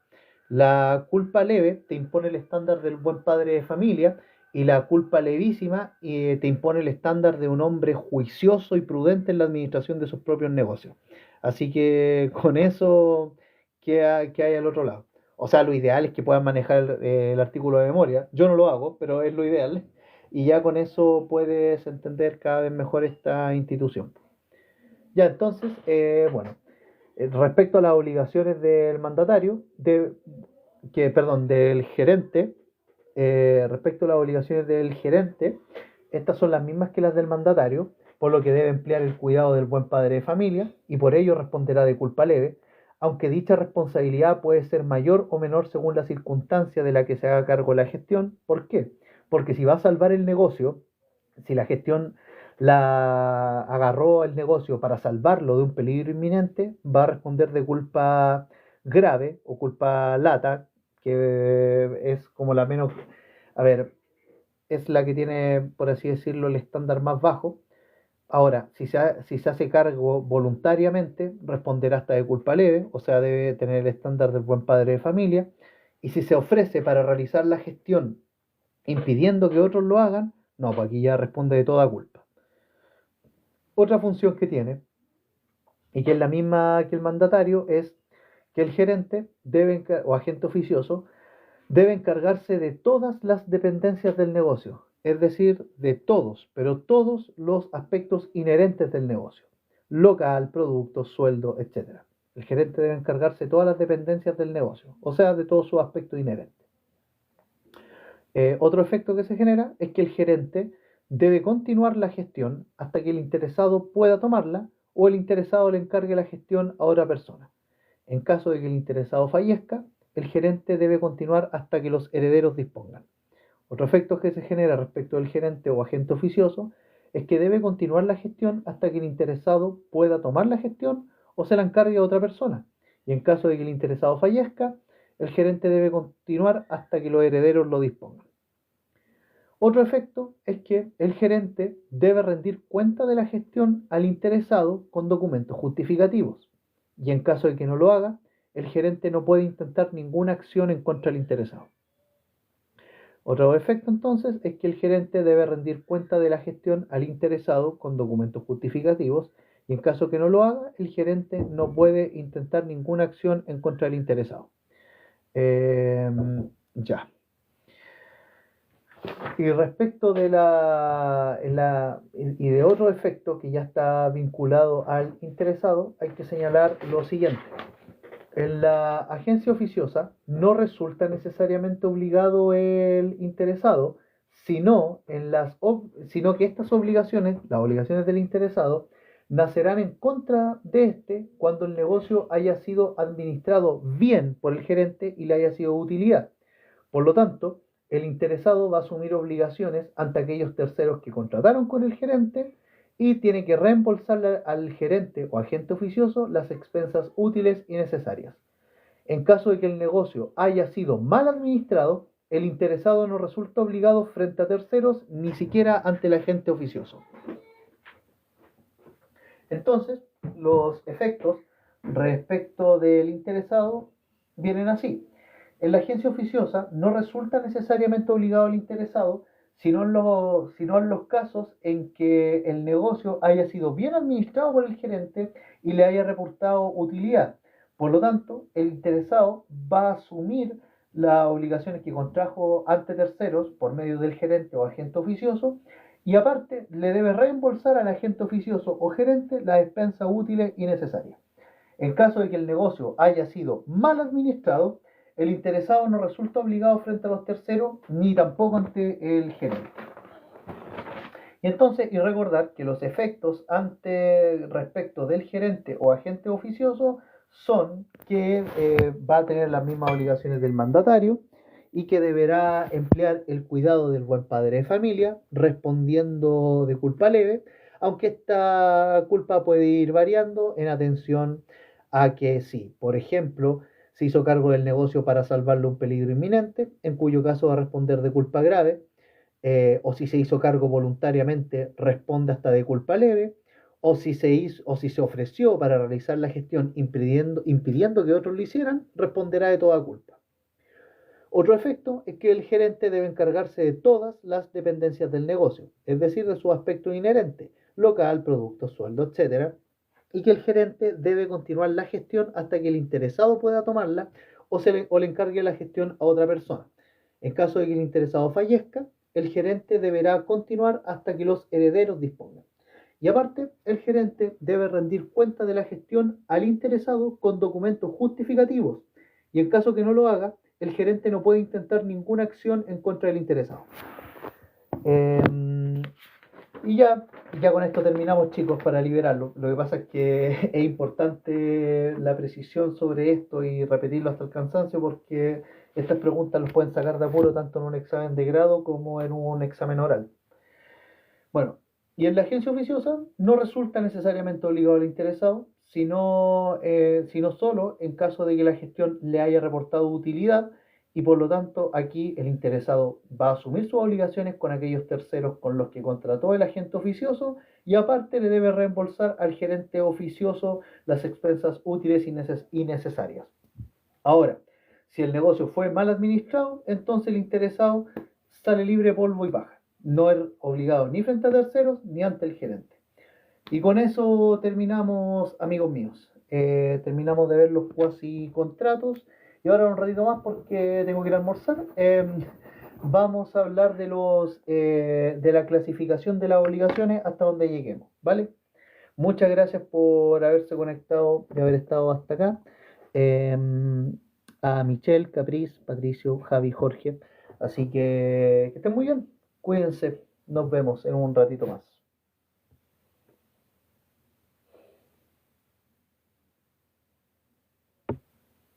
La culpa leve te impone el estándar del buen padre de familia y la culpa levísima te impone el estándar de un hombre juicioso y prudente en la administración de sus propios negocios. Así que con eso, ¿qué hay al otro lado? O sea, lo ideal es que puedan manejar el artículo de memoria. Yo no lo hago, pero es lo ideal. Y ya con eso puedes entender cada vez mejor esta institución. Ya, entonces, bueno, respecto a las obligaciones del mandatario, del gerente, respecto a las obligaciones del gerente, estas son las mismas que las del mandatario, por lo que debe emplear el cuidado del buen padre de familia y por ello responderá de culpa leve, aunque dicha responsabilidad puede ser mayor o menor según la circunstancia de la que se haga cargo la gestión. ¿Por qué? Porque si va a salvar el negocio, si la gestión la agarró el negocio para salvarlo de un peligro inminente, va a responder de culpa grave o culpa lata, que es como la menos, a ver, es la que tiene, por así decirlo, el estándar más bajo. Ahora, si se hace cargo voluntariamente, responderá hasta de culpa leve, o sea, debe tener el estándar del buen padre de familia. Y si se ofrece para realizar la gestión impidiendo que otros lo hagan, no, pues aquí ya responde de toda culpa. Otra función que tiene, y que es la misma que el mandatario, es que el gerente o agente oficioso debe encargarse de todas las dependencias del negocio, es decir, de todos, pero todos los aspectos inherentes del negocio, local, producto, sueldo, etc. El gerente debe encargarse de todas las dependencias del negocio, o sea, de todos sus aspectos inherentes. Otro efecto que se genera es que el gerente debe continuar la gestión hasta que el interesado pueda tomarla o el interesado le encargue la gestión a otra persona. En caso de que el interesado fallezca, el gerente debe continuar hasta que los herederos dispongan. Otro efecto que se genera respecto del gerente o agente oficioso es que debe continuar la gestión hasta que el interesado pueda tomar la gestión o se la encargue a otra persona. Y en caso de que el interesado fallezca, el gerente debe continuar hasta que los herederos lo dispongan. Otro efecto es que el gerente debe rendir cuenta de la gestión al interesado con documentos justificativos. Y en caso de que no lo haga, el gerente no puede intentar ninguna acción en contra del interesado. Otro efecto entonces es que el gerente debe rendir cuenta de la gestión al interesado con documentos justificativos y en caso que no lo haga, el gerente no puede intentar ninguna acción en contra del interesado. Ya. Y respecto de y de otro efecto que ya está vinculado al interesado, hay que señalar lo siguiente. En la agencia oficiosa no resulta necesariamente obligado el interesado, sino que estas obligaciones, las obligaciones del interesado, nacerán en contra de este cuando el negocio haya sido administrado bien por el gerente y le haya sido de utilidad. Por lo tanto, el interesado va a asumir obligaciones ante aquellos terceros que contrataron con el gerente y tiene que reembolsarle al gerente o agente oficioso las expensas útiles y necesarias. En caso de que el negocio haya sido mal administrado, el interesado no resulta obligado frente a terceros, ni siquiera ante el agente oficioso. Entonces, los efectos respecto del interesado vienen así. En la agencia oficiosa no resulta necesariamente obligado el interesado, sino en los casos en que el negocio haya sido bien administrado por el gerente y le haya reportado utilidad. Por lo tanto, el interesado va a asumir las obligaciones que contrajo ante terceros por medio del gerente o agente oficioso y aparte le debe reembolsar al agente oficioso o gerente las expensas útiles y necesarias. En caso de que el negocio haya sido mal administrado, el interesado no resulta obligado frente a los terceros ni tampoco ante el gerente. Y entonces, y recordar que los efectos respecto del gerente o agente oficioso son que va a tener las mismas obligaciones del mandatario y que deberá emplear el cuidado del buen padre de familia, respondiendo de culpa leve, aunque esta culpa puede ir variando en atención a que sí, por ejemplo, se hizo cargo del negocio para salvarle un peligro inminente, en cuyo caso va a responder de culpa grave, o si se hizo cargo voluntariamente, responde hasta de culpa leve, o si se ofreció para realizar la gestión impidiendo que otros lo hicieran, responderá de toda culpa. Otro efecto es que el gerente debe encargarse de todas las dependencias del negocio, es decir, de su aspecto inherente, local, producto, sueldo, etcétera, y que el gerente debe continuar la gestión hasta que el interesado pueda tomarla o le encargue la gestión a otra persona. En caso de que el interesado fallezca, el gerente deberá continuar hasta que los herederos dispongan. Y aparte, el gerente debe rendir cuenta de la gestión al interesado con documentos justificativos. Y en caso que no lo haga, el gerente no puede intentar ninguna acción en contra del interesado. Eh, y ya con esto terminamos, chicos, para liberarlo. Lo que pasa es que es importante la precisión sobre esto y repetirlo hasta el cansancio porque estas preguntas los pueden sacar de apuro tanto en un examen de grado como en un examen oral. Bueno, y en la agencia oficiosa no resulta necesariamente obligado al interesado, sino solo en caso de que la gestión le haya reportado utilidad y por lo tanto aquí el interesado va a asumir sus obligaciones con aquellos terceros con los que contrató el agente oficioso y aparte le debe reembolsar al gerente oficioso las expensas útiles y necesarias. Ahora, si el negocio fue mal administrado, entonces el interesado sale libre de polvo y paja. No es obligado ni frente a terceros ni ante el gerente. Y con eso terminamos, amigos míos. Terminamos de ver los cuasi contratos. Y ahora un ratito más porque tengo que ir a almorzar. Vamos a hablar de la clasificación de las obligaciones hasta donde lleguemos, ¿vale? Muchas gracias por haberse conectado y haber estado hasta acá. Eh, a Michelle, Capriz, Patricio, Javi, Jorge. Así que estén muy bien. Cuídense. Nos vemos en un ratito más.